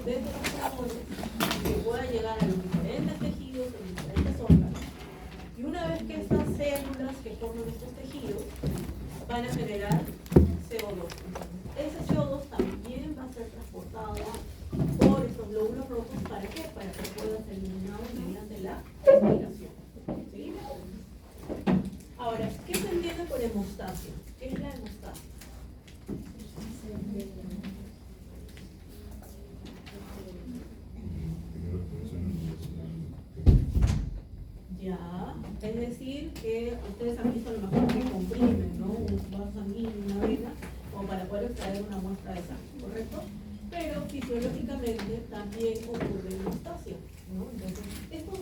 de los pulmones, que pueda llegar a los diferentes tejidos, a los diferentes órganos. Y una vez que estas células que forman estos tejidos van a generar CO2. Ese CO2 también va a ser transportado por estos glóbulos rojos. ¿Para qué? Para que pueda ser eliminado mediante la respiración. ¿Sí? Ahora, ¿qué se entiende por hemostasia? ¿Qué es la hemostasia? Ya, es decir, que ustedes han visto a lo mejor que comprimen, ¿no? Un vaso sanguíneo, una vena, o para poder extraer una muestra de sangre, ¿correcto? Pero fisiológicamente también ocurre hemostasia, ¿no? Entonces, estos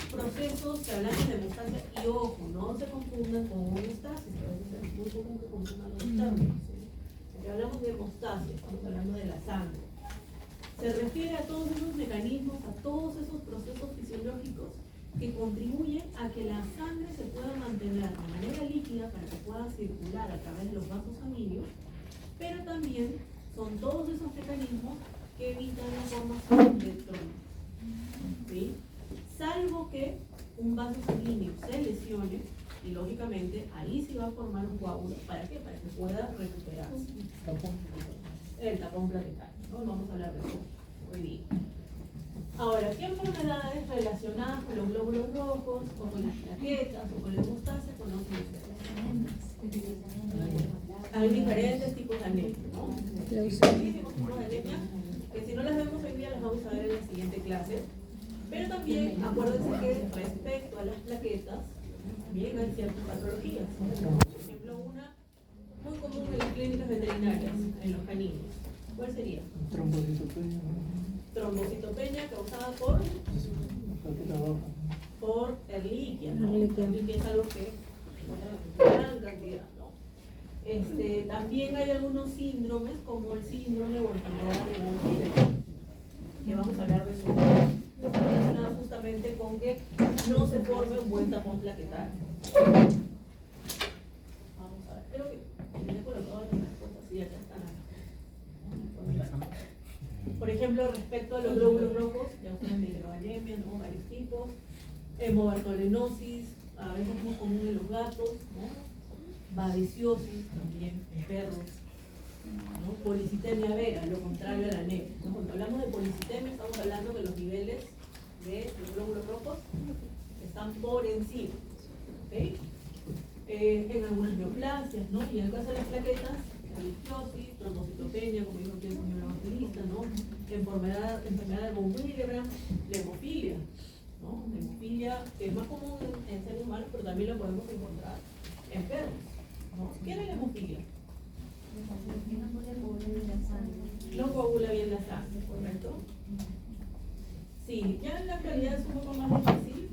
procesos que hablamos de hemostasia, y ojo, no se confundan con homeostasis, que a veces es muy común que confundan los términos, ¿sí? Porque hablamos de hemostasia, estamos hablando de la sangre. Se refiere a todos esos mecanismos, a todos esos procesos fisiológicos que contribuyen a que la sangre se pueda mantener de manera líquida para que pueda circular a través de los vasos sanguíneos, pero también son todos esos mecanismos que evitan la formación de trombos, ¿sí? Salvo que un vaso sanguíneo se lesione, y lógicamente ahí sí va a formar un coágulo. ¿Para qué? Para que pueda recuperarse. El tapón plaquetario, ¿no? Vamos a hablar de eso hoy día. Ahora, ¿qué enfermedades relacionadas con los glóbulos rojos, o con las plaquetas, o con la hemostasia conocen ustedes? Hay diferentes tipos de anemia, ¿no? Muchísimos tipos de anemia, que si no las vemos hoy día las vamos a ver en la siguiente clase. Pero también acuérdense que respecto a las plaquetas, también hay ciertas patologías. Por ejemplo, una muy común en las clínicas veterinarias, en los caninos. ¿Cuál sería? Trombocitopenia. Trombocitopenia causada por Ehrlichia, ¿no? Ehrlichia es algo que gran cantidad, ¿no? También hay algunos síndromes, como el síndrome o enfermedad de Wolff, que vamos a hablar de eso. Está relacionado justamente con que no se forme un buen tapón plaquetario. Vamos a ver, creo que me he colocado las respuestas y acá están acá. Por ejemplo, respecto a los glóbulos rojos, ya ustedes me dijeron anemia, ¿no? Varios tipos. Hemobartolenosis, a veces muy común en los gatos, ¿no? Variciosis también en perros, ¿no? Policitemia vera, lo contrario a la anemia, ¿no? Cuando hablamos de policitemia estamos hablando de los niveles de los glóbulos rojos que están por encima, ¿ok? En algunas neoplasias, ¿no? Y en el caso de las plaquetas, religiosis, trombocitopenia, como dijo aquí el señor evangelista, ¿no? Enfermedad de von Willebrand, la hemofilia, ¿no? La hemofilia que es más común en seres humanos, pero también lo podemos encontrar en perros, ¿no? ¿Qué es la hemofilia? No coagula bien la sangre, ¿correcto? Sí, ya en la actualidad es un poco más difícil,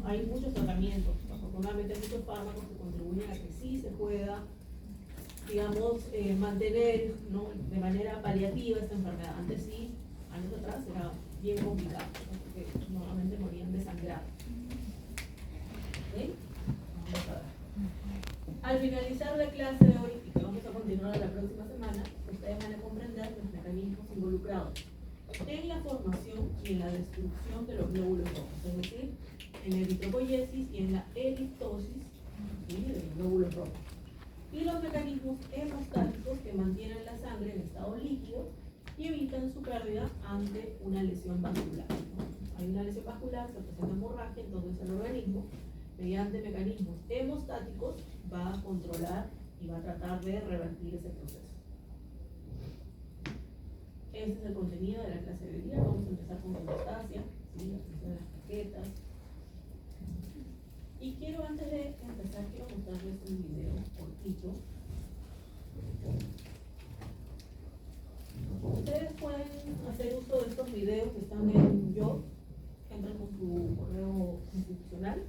hay muchos tratamientos, afortunadamente hay muchos fármacos que contribuyen a que sí se pueda, digamos, mantener, ¿no? De manera paliativa esta enfermedad. Antes sí, años atrás era bien complicado, ¿no? Porque normalmente morían desangrados. ¿Okay? Vamos a ver. Al finalizar la clase de hoy, y que vamos a continuar la próxima semana, ustedes van a comprender los mecanismos involucrados en la formación y en la destrucción de los glóbulos rojos, es decir, en la eritropoyesis y en la eriptosis, ¿sí?, de los glóbulos rojos. Y los mecanismos hemostáticos que mantienen la sangre en estado líquido y evitan su pérdida ante una lesión vascular, ¿no? Hay una lesión vascular, se presenta hemorragia, entonces el organismo, mediante mecanismos hemostáticos, va a controlar y va a tratar de revertir ese proceso. Este es el contenido de la clase de hoy día. Vamos a empezar con hemostasia, ¿sí?, la función de las plaquetas. Y quiero, antes de empezar, quiero mostrarles un video cortito. Ustedes pueden hacer uso de estos videos que están en Yo, entran con su correo institucional.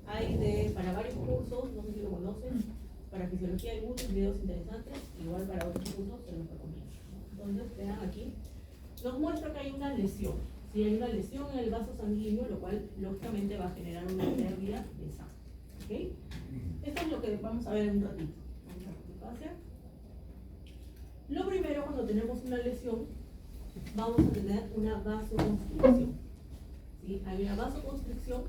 Hay para varios cursos, no sé si lo conocen, para fisiología hay muchos videos interesantes, igual para otros cursos se los recomiendo, ¿no? Entonces, vean aquí, nos muestra que hay una lesión. Si hay una lesión en el vaso sanguíneo, lo cual lógicamente va a generar una pérdida de sangre. ¿Okay? Esto es lo que vamos a ver en un ratito. Vamos a ver. Lo primero, cuando tenemos una lesión, vamos a tener una vasoconstricción. ¿Sí? Hay una vasoconstricción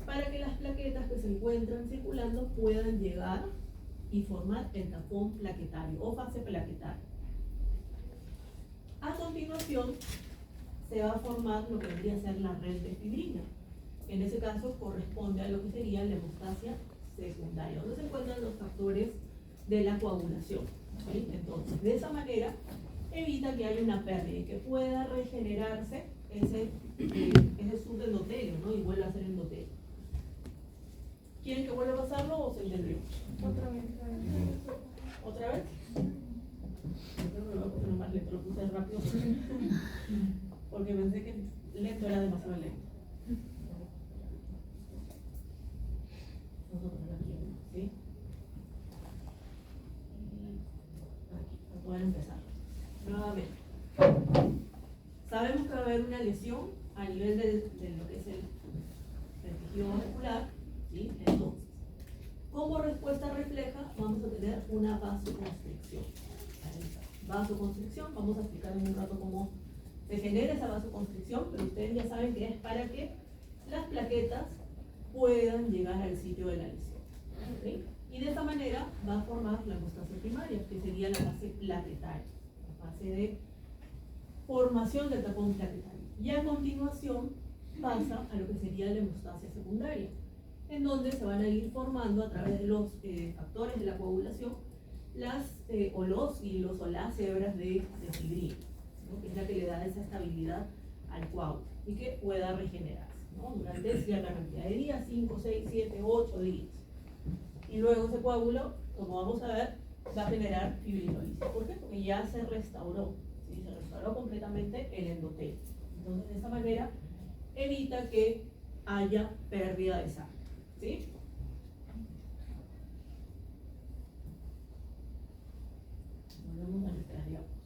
para que las plaquetas que se encuentran circulando puedan llegar y formar el tapón plaquetario o fase plaquetaria. A continuación, se va a formar lo que vendría a ser la red de fibrina. En ese caso, corresponde a lo que sería la hemostasia secundaria, donde se encuentran los factores de la coagulación. ¿Sí? Entonces, de esa manera, evita que haya una pérdida y que pueda regenerarse ese subendotelio, ¿no? Y vuelva a ser endotelio. ¿Quieren que vuelva a pasarlo o se entendió? Otra vez. ¿Otra vez? Yo creo que lo voy a poner más lento, lo puse rápido porque pensé que lento era demasiado lento. Nosotros aquí, ¿sí? Aquí, para poder empezar. Nuevamente. Sabemos que va a haber una lesión a nivel de lo que es el tejido vascular, ¿sí? Entonces, como respuesta refleja, vamos a tener una vasoconstricción. Vasoconstricción, vamos a explicar en un rato cómo se genera esa vasoconstricción, pero ustedes ya saben que es para que las plaquetas puedan llegar al sitio de la lesión. ¿Sí? Y de esta manera va a formar la hemostasia primaria, que sería la fase plaquetaria, la fase de formación del tapón plaquetario. Y a continuación pasa a lo que sería la hemostasia secundaria, en donde se van a ir formando a través de los factores de la coagulación los hilos o las hebras de fibrina, ¿no? Que es la que le da esa estabilidad al coágulo y que pueda regenerarse, ¿no? Durante cierta cantidad de días, 5, 6, 7, 8 días. Y luego ese coágulo, como vamos a ver, va a generar fibrinólisis. ¿Por qué? Porque ya se restauró, ¿sí? Se restauró completamente el endotelio. Entonces, de esa manera, evita que haya pérdida de sangre, ¿sí? Volvemos a nuestras diapositivas.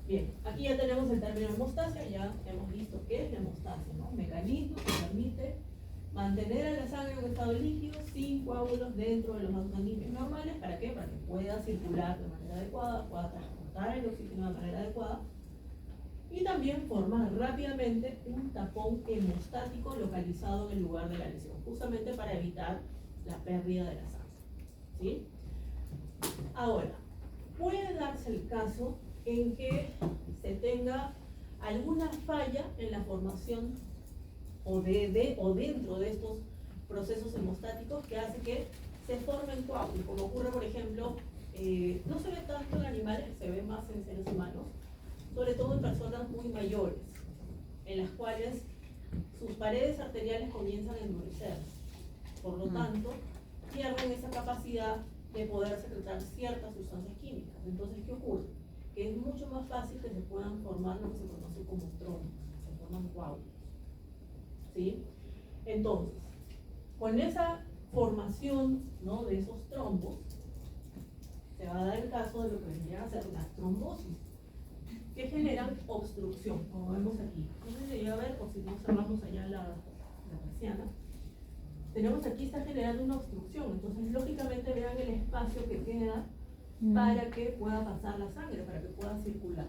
Bien, aquí ya tenemos el término hemostasia, ya hemos visto qué es la hemostasia, ¿no? Un mecanismo que permite mantener a la sangre en un estado líquido sin coágulos dentro de los vasos sanguíneos normales. ¿Para qué? Para que pueda circular de manera adecuada, pueda transportar el oxígeno de manera adecuada y también formar rápidamente un tapón hemostático localizado en el lugar de la lesión, justamente para evitar la pérdida de la sangre. ¿Sí? Ahora, puede darse el caso en que se tenga alguna falla en la formación o dentro de estos procesos hemostáticos que hace que se formen coágulos, como ocurre, por ejemplo, no se ve tanto en animales, se ve más en seres humanos, sobre todo en personas muy mayores, en las cuales sus paredes arteriales comienzan a endurecer. Por lo tanto, pierden esa capacidad de poder secretar ciertas sustancias químicas. Entonces, ¿qué ocurre? Que es mucho más fácil que se puedan formar lo que se conoce como trombos, se forman coágulos. ¿Sí? Entonces, con esa formación, ¿no?, de esos trombos, se va a dar el caso de lo que vendrían a ser las trombosis, que generan obstrucción, como vemos aquí. No se llega a ver, o si no cerramos allá la persiana. Tenemos aquí, está generando una obstrucción, entonces lógicamente vean el espacio que queda para que pueda pasar la sangre, para que pueda circular,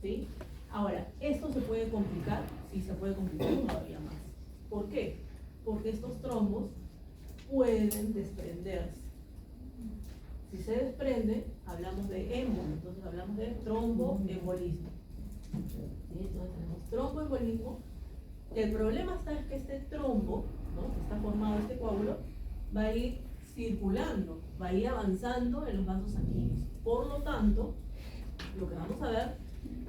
¿sí? Ahora, esto se puede complicar, sí se puede complicar todavía más. ¿Por qué? Porque estos trombos pueden desprenderse. Si se desprende, hablamos de émbolo, entonces hablamos de tromboembolismo. ¿Sí? Entonces tenemos tromboembolismo. El problema está es que este trombo, ¿no?, que está formado este coágulo, va a ir circulando, va a ir avanzando en los vasos sanguíneos. Por lo tanto, lo que vamos a ver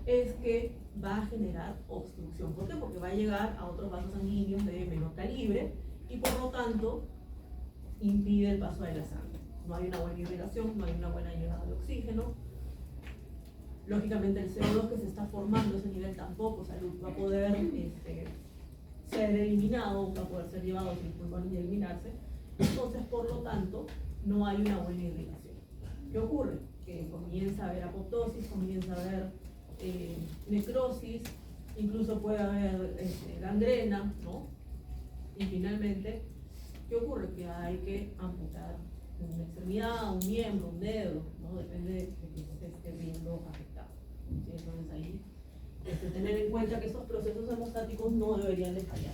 es que va a generar obstrucción. ¿Por qué? Porque va a llegar a otros vasos sanguíneos de menor calibre y por lo tanto impide el paso de la sangre. No hay una buena irrigación, no hay una buena llegada de oxígeno. Lógicamente el CO2 que se está formando a ese nivel tampoco va a poder ser eliminado, va a poder ser llevado sin pulmón y eliminarse. Entonces, por lo tanto, no hay una buena irrigación. ¿Qué ocurre? Que comienza a haber apoptosis, comienza a haber necrosis, incluso puede haber gangrena, ¿no? Y finalmente, ¿qué ocurre? Que hay que amputar una extremidad, un miembro, un dedo, ¿no? Depende de que se esté ¿sí? Entonces ahí tener en cuenta que estos procesos hemostáticos no deberían de fallar.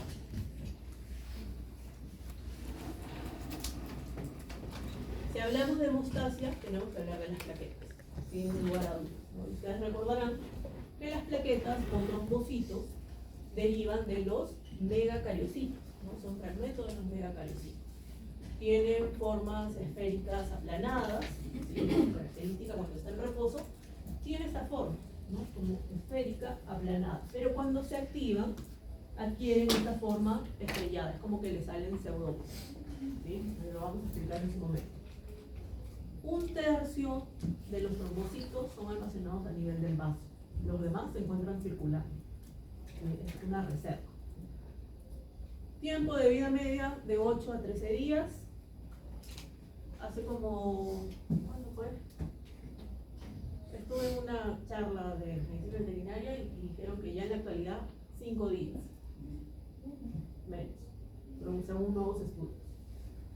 Si hablamos de hemostasia, tenemos que hablar de las plaquetas, sin lugar a dudas, ¿no? Ustedes recordarán que las plaquetas o trombocitos derivan de los megacariocitos, ¿no? Son fragmentos de los megacariocitos. Tienen formas esféricas aplanadas, ¿sí? Característica cuando está en reposo, tiene esta forma, ¿no? Como esférica aplanada, pero cuando se activan adquieren esta forma estrellada, es como que le salen pseudópodos, ¿sí? Lo vamos a explicar en su momento. 1/3 de los trombocitos son almacenados a nivel del vaso, los demás se encuentran circulando, es una reserva. Tiempo de vida media de 8 a 13 días. Hace como, ¿cuándo fue? Estuve en una charla de medicina veterinaria y dijeron que ya en la actualidad 5 días, menos, pero según nuevos estudios.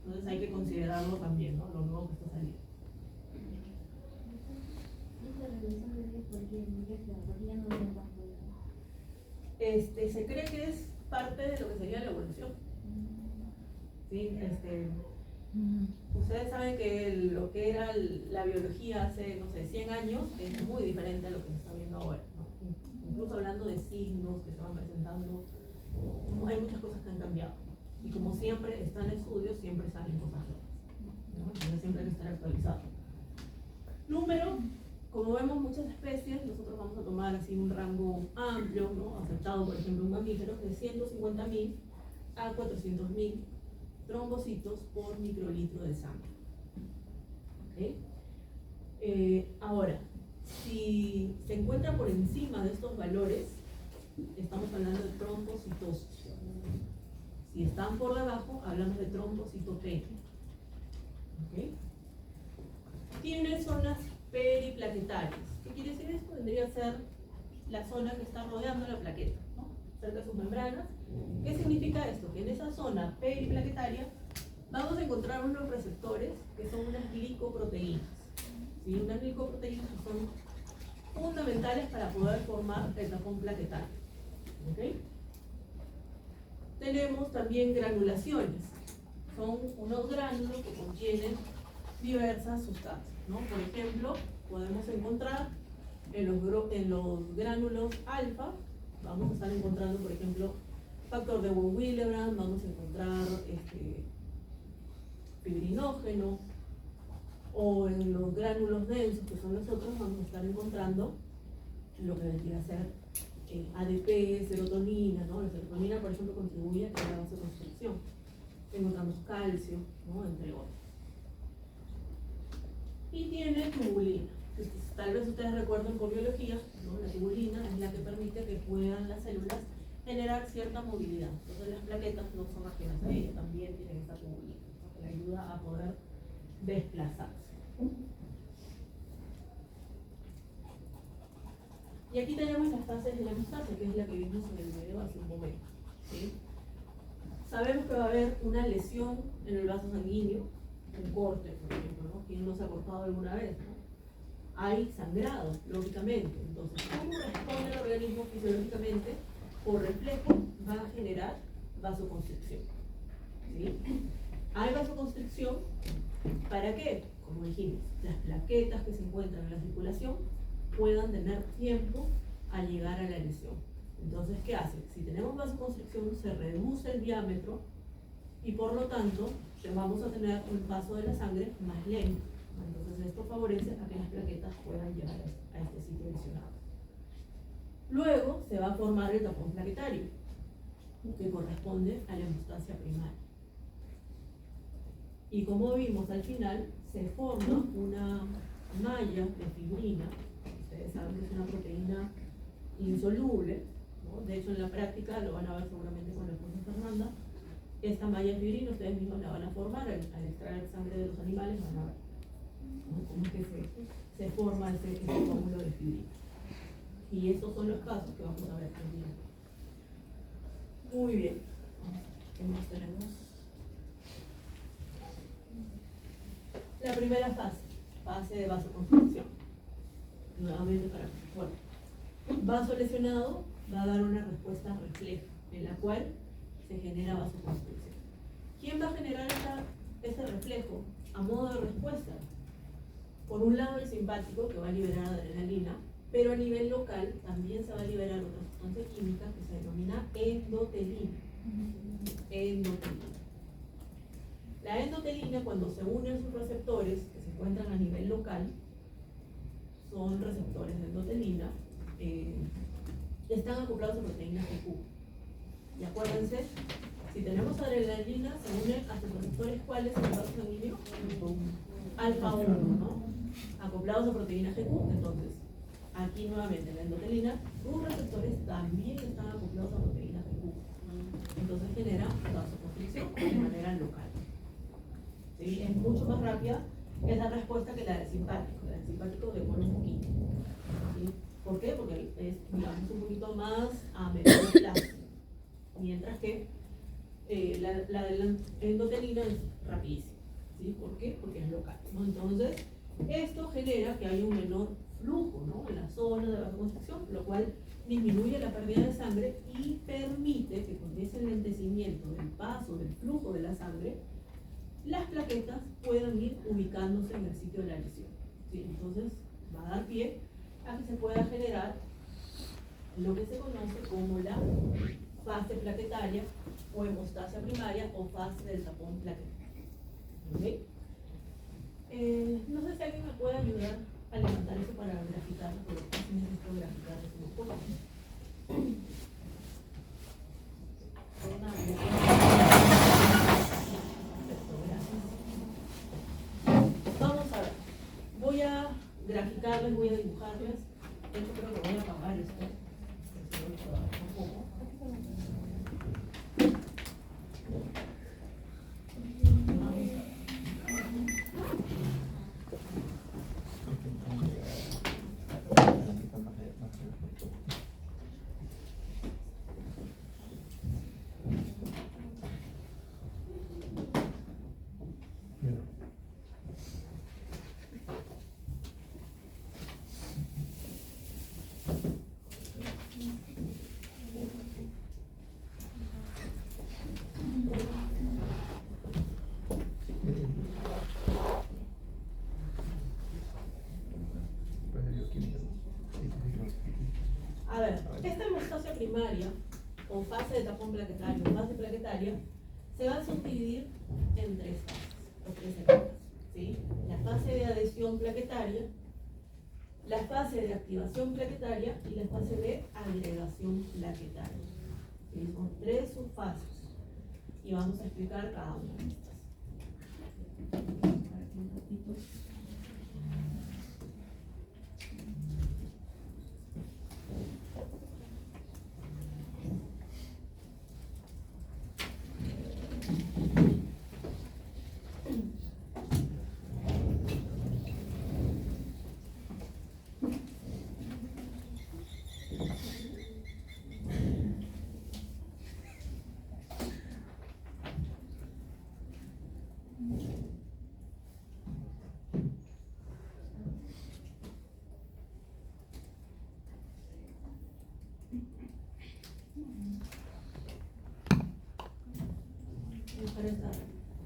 Entonces hay que considerarlo también, ¿no? Lo nuevo que está saliendo. Se cree que es parte de lo que sería la evolución. ¿Sí? Ustedes saben que lo que era la biología hace, no sé, 100 años es muy diferente a lo que se está viendo ahora, ¿no? Incluso hablando de signos que se van presentando, hay muchas cosas que han cambiado. Y como siempre están en estudios, siempre salen cosas nuevas, ¿no? Entonces siempre hay que estar actualizado. Número, como vemos muchas especies, nosotros vamos a tomar así un rango amplio, ¿no? Aceptado, por ejemplo, un mamífero de 150.000 a 400.000 trombocitos por microlitro de sangre. ¿Okay? Ahora, si se encuentra por encima de estos valores, estamos hablando de trombocitosis. Si están por debajo, hablamos de trombocitopenia. ¿Okay? Tiene zonas periplaquetarias. ¿Qué quiere decir esto? Tendría que ser la zona que está rodeando la plaqueta, ¿no? Cerca de sus membranas. ¿Qué significa esto? Que en esa zona periplaquetaria vamos a encontrar unos receptores que son unas glicoproteínas, ¿sí? Unas glicoproteínas que son fundamentales para poder formar el tapón plaquetario. ¿Okay? Tenemos también granulaciones. Son unos gránulos que contienen diversas sustancias, ¿no? Por ejemplo, podemos encontrar en los gránulos alfa, vamos a estar encontrando, por ejemplo, factor de von Willebrand, vamos a encontrar fibrinógeno, o en los gránulos densos, que son los otros, vamos a estar encontrando lo que vendría a ser ADP, serotonina, ¿no? La serotonina, por ejemplo, contribuye a la vasoconstricción. Encontramos calcio, ¿no? Entre otros. Y tiene tubulina. Tal vez ustedes recuerden por biología, ¿no? La tubulina es la que permite que puedan las células generar cierta movilidad. Entonces las plaquetas no son ajenas a ella, también tienen esta tubulina, ¿no? Que le ayuda a poder desplazarse. Y aquí tenemos las fases de la hemostasia, que es la que vimos en el video hace un momento, ¿sí? Sabemos que va a haber una lesión en el vaso sanguíneo, un corte, por ejemplo, ¿no? ¿Quién no se ha cortado alguna vez, ¿no? Hay sangrado, lógicamente. Entonces, ¿cómo responde el organismo fisiológicamente? Por reflejo va a generar vasoconstricción, ¿sí? Hay vasoconstricción, ¿para qué? Como dijimos, las plaquetas que se encuentran en la circulación puedan tener tiempo a llegar a la lesión. Entonces, ¿qué hace? Si tenemos vasoconstricción, se reduce el diámetro y por lo tanto vamos a tener un paso de la sangre más lento. Entonces, esto favorece a que las plaquetas puedan llegar a este sitio lesionado. Luego se va a formar el tapón plaquetario, que corresponde a la hemostasia primaria. Y como vimos al final, se forma una malla de fibrina. Ustedes saben que es una proteína insoluble, ¿no? De hecho, en la práctica lo van a ver seguramente con la profesora Fernanda. Esta malla de fibrina ustedes mismos la van a formar al extraer sangre de los animales, van a ver, ¿no? Cómo es que se forma ese coágulo de fibrina. Y estos son los casos que vamos a ver también. Muy bien. ¿Qué más tenemos? La primera fase de vasoconstricción. Nuevamente para, bueno, vaso lesionado va a dar una respuesta reflejo, en la cual se genera vasoconstricción. ¿Quién va a generar este reflejo a modo de respuesta? Por un lado el simpático, que va a liberar adrenalina, pero a nivel local también se va a liberar otra sustancia química que se denomina endotelina. Endotelina. La endotelina, cuando se unen sus receptores, que se encuentran a nivel local, son receptores de endotelina, están acoplados a proteínas GQ. Y acuérdense, si tenemos adrenalina, se une a sus receptores, ¿cuáles en el vaso sanguíneo? Alfa 1, ¿no? Acoplados a proteínas GQ, entonces, aquí nuevamente la endotelina, sus receptores también están acoplados a proteínas GQ. Entonces genera vasoconstricción de manera local. ¿Sí? Es mucho más rápida esa respuesta que la del simpático. La del simpático demora un poquito. ¿Sí? ¿Por qué? Porque es, digamos, un poquito más a medio plazo. Mientras que la de la endotelina es rapidísima. ¿Sí? ¿Por qué? Porque es local, ¿no? Entonces, esto genera que haya un menor flujo, ¿no?, en la zona de vasoconstricción, lo cual disminuye la pérdida de sangre y permite que con ese enlentecimiento del paso, del flujo de la sangre, las plaquetas puedan ir ubicándose en el sitio de la lesión. ¿Sí? Entonces, va a dar pie a que se pueda generar lo que se conoce como la fase plaquetaria o hemostasia primaria o fase del tapón plaquetario. ¿Okay? No sé si alguien me puede ayudar a levantar eso para graficarlo, porque casi necesito graficarlo un poco. Vamos a ver. Voy a graficarles, voy a dibujarles. De hecho, creo que voy a apagar esto. Un poco. A ver, esta hemostasia primaria, o fase de tapón plaquetario, o fase plaquetaria, se va a subdividir en tres fases, o tres etapas, ¿sí? La fase de adhesión plaquetaria, la fase de activación plaquetaria y la fase de agregación plaquetaria. ¿Sí? Son tres subfases y vamos a explicar cada una de estas.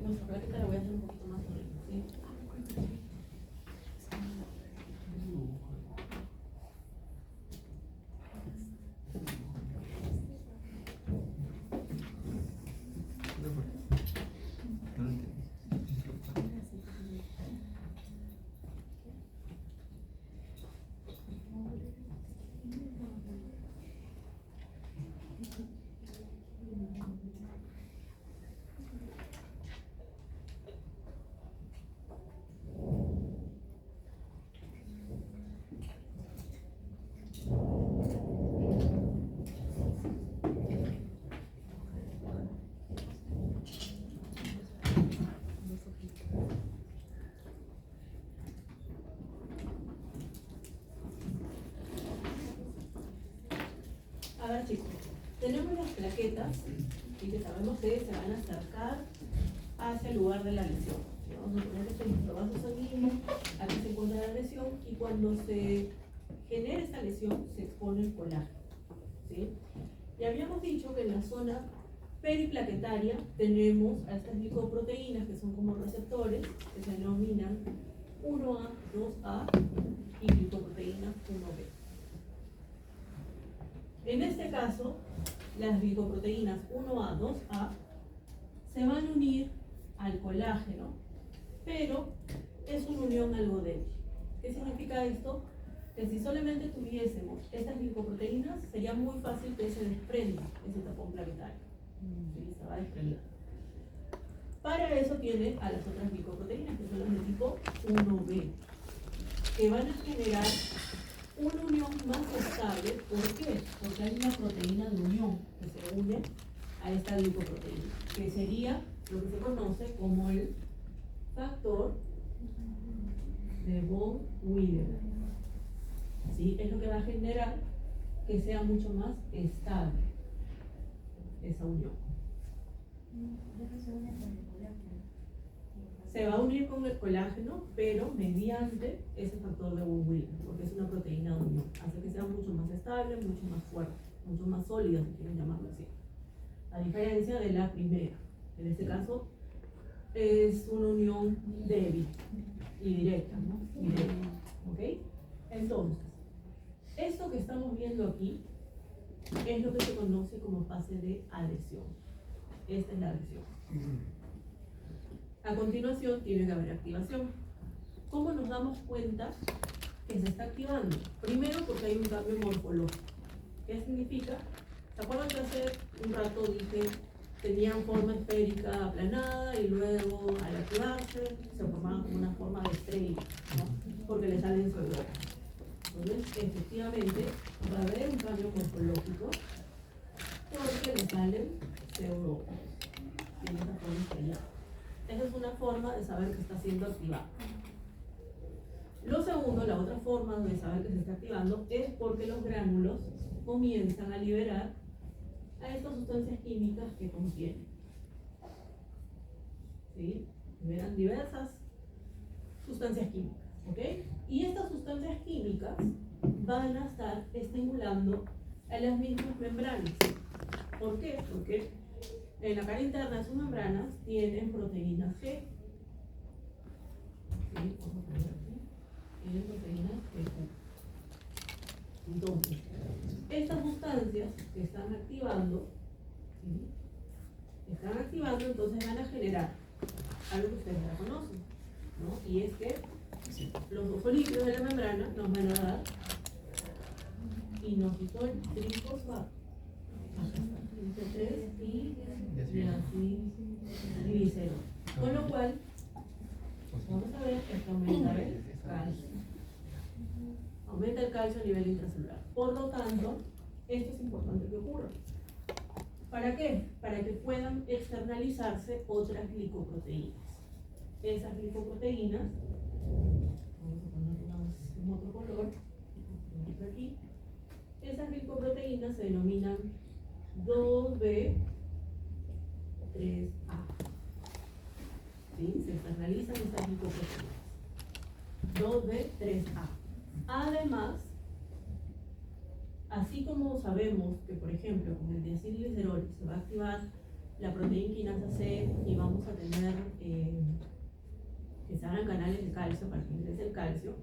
Nuestra plaqueta la voy a hacer un poquito más arriba, ¿sí? A ver, chicos, tenemos las plaquetas y que sabemos que se van a acercar hacia el lugar de la lesión. Vamos a poner este es nuestro vaso sanguíneo, aquí se encuentra la lesión y cuando se genera esta lesión se expone el colágeno, ¿sí? Y habíamos dicho que en la zona periplaquetaria tenemos a estas glicoproteínas que son como receptores que se denominan 1A, 2A y glicoproteína 1B. En este caso, las glicoproteínas 1A, 2A se van a unir al colágeno, pero es una unión algo débil. ¿Qué significa esto? Que si solamente tuviésemos estas glicoproteínas, sería muy fácil que se desprenda ese tapón plaquetario. ¿Sí? Se va a desprender. Para eso tiene a las otras glicoproteínas, que son las de tipo 1B, que van a generar una unión más estable. ¿Por qué? Porque hay una proteína de unión que se une a esta glicoproteína, que sería lo que se conoce como el factor de von Willebrand. ¿Sí? Es lo que va a generar que sea mucho más estable esa unión. Se va a unir con el colágeno, pero mediante ese factor de von Willebrand, porque es una proteína de unión. Hace que sea mucho más estable, mucho más fuerte, mucho más sólida, si quieren llamarlo así. A diferencia de la primera. En este caso, es una unión débil y directa, ¿no? Directa, ¿ok? Entonces, esto que estamos viendo aquí es lo que se conoce como fase de adhesión. Esta es la adhesión. A continuación tiene que haber activación. ¿Cómo nos damos cuenta que se está activando? Primero porque hay un cambio morfológico. ¿Qué significa? ¿Se acuerdan que hace un rato dije tenían forma esférica aplanada y luego al activarse se formaban como una forma de estrella, ¿no? Porque le salen pseudómeros. Entonces, efectivamente, va a haber un cambio morfológico porque le salen pseudómeros. Tiene esa forma estrellada. Esa es una forma de saber que está siendo activado. Lo segundo, la otra forma de saber que se está activando es porque los gránulos comienzan a liberar a estas sustancias químicas que contienen. ¿Sí? Liberan diversas sustancias químicas, ¿ok? Y estas sustancias químicas van a estar estimulando a las mismas membranas. ¿Por qué? Porque en la cara interna de sus membranas tienen proteínas G. ¿Sí? Vamos a poner aquí. Tienen proteínas G. Entonces, estas sustancias que están activando, ¿sí? Están activando, entonces van a generar algo que ustedes ya conocen, ¿no? Y es que los fosfolípidos de la membrana nos van a dar inositol trifosfato, 3 y diacilglicerol. Con lo cual, vamos a ver que aumenta el calcio. Aumenta el calcio a nivel intracelular. Por lo tanto, esto es importante que ocurra. ¿Para qué? Para que puedan externalizarse otras glicoproteínas. Esas glicoproteínas, vamos a ponerlas en otro color, aquí. Esas glicoproteínas se denominan 2B3A. ¿Sí? Se externalizan esas glicoproteínas. 2B3A. Además, así como sabemos que, por ejemplo, con el diacilglicerol se va a activar la proteína quinasa C y vamos a tener que se hagan canales de calcio para que ingrese el calcio,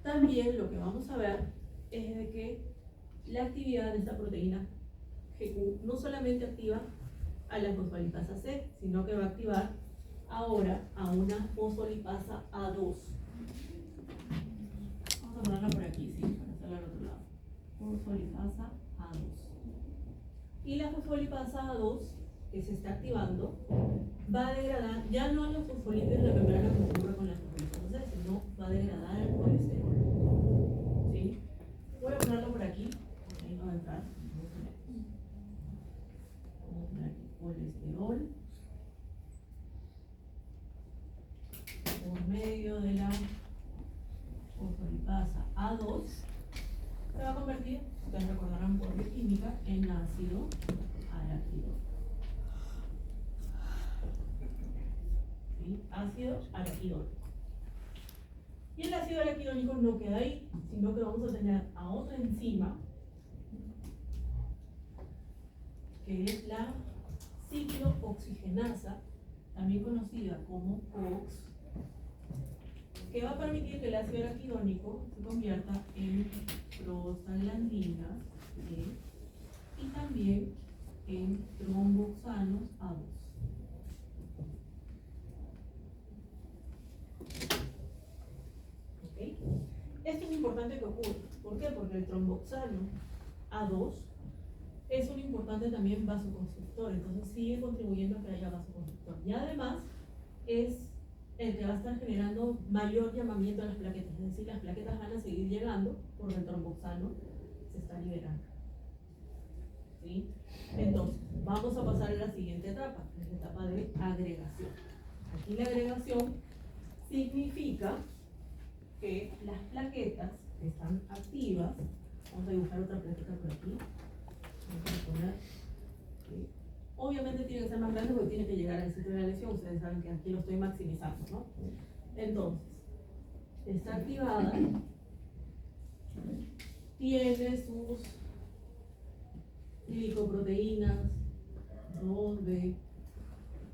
también lo que vamos a ver es de que la actividad de esta proteína GQ no solamente activa a la fosfolipasa C, sino que va a activar ahora a una fosfolipasa A2. Vamos a ponerla por aquí, sí, para hacerla al otro lado. Fosfolipasa A2. Y la fosfolipasa A2, que se está activando, va a degradar ya no a los fosfolípidos de la membrana como ocurre con la fosfolipasa C, sino va a degradar el colesterol. ¿Sí? Voy a ponerlo por aquí, porque ahí no va a entrar. Vamos a poner aquí colesterol por medio de la fosfolipasa A2. Se va a convertir, ustedes recordarán por bioquímica, en ácido araquidónico. ¿Sí? Ácido araquidónico. Y el ácido araquidónico no queda ahí, sino que vamos a tener a otra enzima, que es la ciclooxigenasa, también conocida como COX, que va a permitir que el ácido araquidónico se convierta en prostaglandinas, ¿sí? Y también en tromboxanos A2. ¿Okay? Esto es importante que ocurra. ¿Por qué? Porque el tromboxano A2 es un importante también vasoconstrictor, entonces sigue contribuyendo a que haya vasoconstrictor. Y además es el que va a estar generando mayor llamamiento a las plaquetas, es decir, las plaquetas van a seguir llegando porque el tromboxano se está liberando. ¿Sí? Entonces, vamos a pasar a la siguiente etapa, que es la etapa de agregación. Aquí la agregación significa que las plaquetas que están activas, vamos a dibujar otra plaqueta por aquí, vamos a poner, ¿sí? Obviamente tiene que ser más grande porque tiene que llegar al sitio de la lesión, ustedes saben que aquí lo estoy maximizando, ¿no? Entonces, está activada, tiene sus glicoproteínas 2B,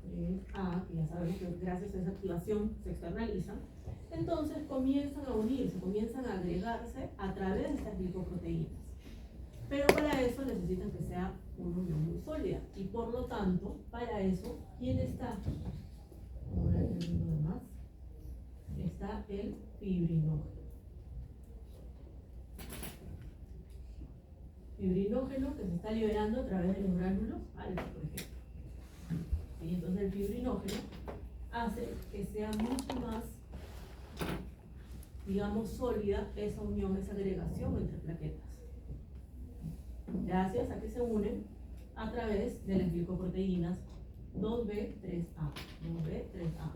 3A, que ya sabemos que gracias a esa activación se externalizan, entonces comienzan a unirse, comienzan a agregarse a través de estas glicoproteínas. Pero para eso necesitan que sea una unión muy sólida. Y por lo tanto, para eso, ¿quién está? Ahora tenemos más. Está el fibrinógeno. Fibrinógeno que se está liberando a través de los gránulos alfa, por ejemplo. Y entonces el fibrinógeno hace que sea mucho más, digamos, sólida esa unión, esa agregación entre plaquetas. Gracias a que se unen a través de las glicoproteínas 2B3A, 2B3A,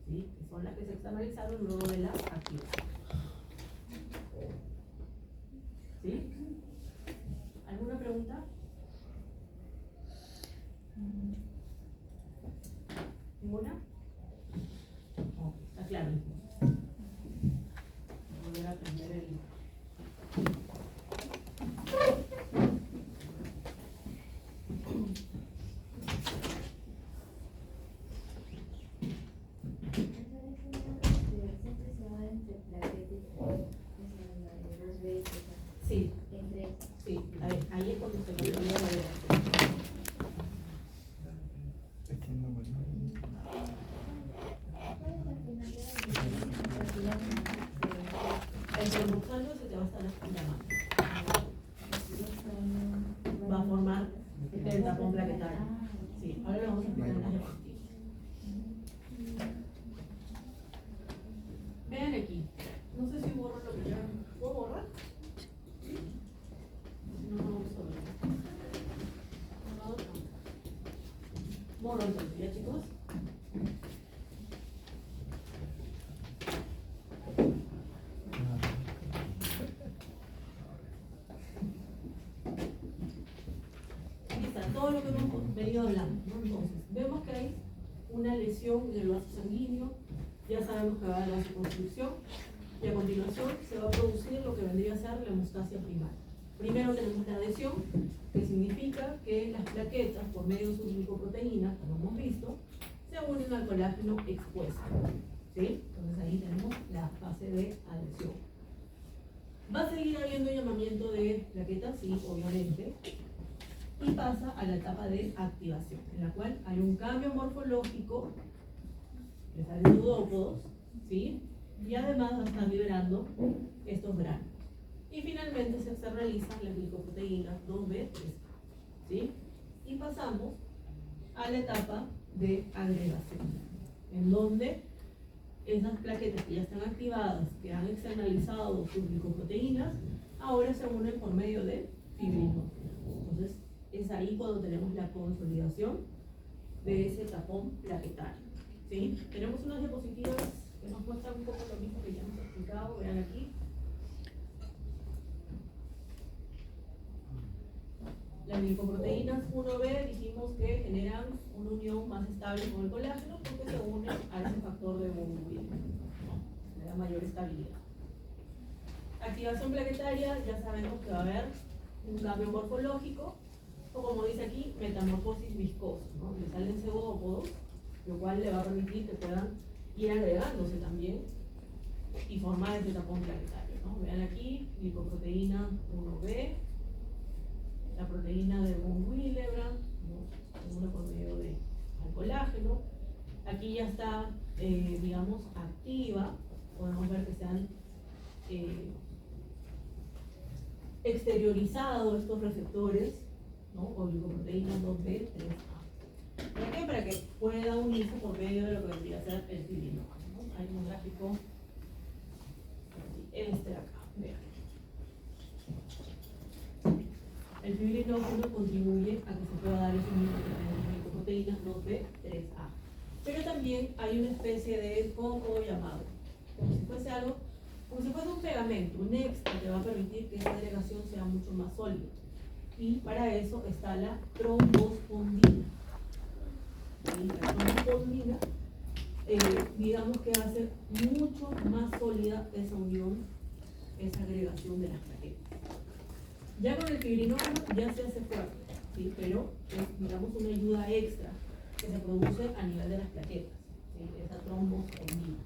¿sí? Que son las que se externalizaron luego de la activación. ¿Sí? ¿Alguna pregunta? ¿Ninguna? Oh, está claro. Voy a aprender el... Sí, sí, ahí es cuando se controla la agregación. El tromboxano se te va a estar llamando. Va a formar el tapón plaquetario. Sí, ahora le vamos a explicar las diapositivas. Vean aquí. No sé si borro lo que ya. ¿Puedo borrar? ¿Sí? No, no vamos a borrar. Borro entonces, ¿ya, chicos? Todo lo que hemos venido hablando, ¿no? Entonces, vemos que hay una lesión en el vaso sanguíneo, ya sabemos que va a haber vasoconstricción, y a continuación se va a producir lo que vendría a ser la hemostasia primaria. Primero tenemos la adhesión, que significa que las plaquetas, por medio de sus glicoproteínas, como hemos visto, se unen al colágeno expuesto, ¿sí? Entonces ahí tenemos la fase de adhesión. ¿Va a seguir habiendo llamamiento de plaquetas? Sí, obviamente. Y pasa a la etapa de activación, en la cual hay un cambio morfológico, que salen pseudópodos, ¿sí? Y además va a estar liberando estos granos. Y finalmente se externalizan las glicoproteínas 2B3A, ¿sí? Y pasamos a la etapa de agregación, en donde esas plaquetas que ya están activadas, que han externalizado sus glicoproteínas, ahora se unen por medio de fibrinógeno. Entonces, es ahí cuando tenemos la consolidación de ese tapón plaquetario, ¿sí? Tenemos unas diapositivas que nos muestran un poco lo mismo que ya hemos explicado. Vean aquí. Las glicoproteínas 1B dijimos que generan una unión más estable con el colágeno porque se unen a ese factor de Von Willebrand. da mayor estabilidad. Activación plaquetaria, ya sabemos que va a haber un cambio morfológico, o como dice aquí, metamorfosis viscosa, ¿no? Le salen pseudópodos, lo cual le va a permitir que puedan ir agregándose también y formar ese tapón plaquetario, ¿no? Vean aquí, glicoproteína 1B, la proteína de von Willebrand, ¿no? Una por medio de colágeno. Aquí ya está, digamos, activa, podemos ver que se han exteriorizado estos receptores, ¿no? O glicoproteína 2B, 3A. ¿Para qué? Para que pueda unirse por medio de lo que vendría a ser el fibrinógeno, ¿no? Hay un gráfico, este de acá, vean. El fibrinógeno contribuye a que se pueda dar ese mismo de glicoproteínas 2B, 3A. Pero también hay una especie de coco llamado, como si fuese algo, como si fuese un pegamento, un extra que va a permitir que esa agregación sea mucho más sólida. Y para eso está la trombospondina. La trombospondina, digamos que hace mucho más sólida esa unión, esa agregación de las plaquetas. Ya con el fibrinógeno ya se hace fuerte, ¿sí? Pero es, digamos, una ayuda extra que se produce a nivel de las plaquetas, ¿sí? Esa trombospondina.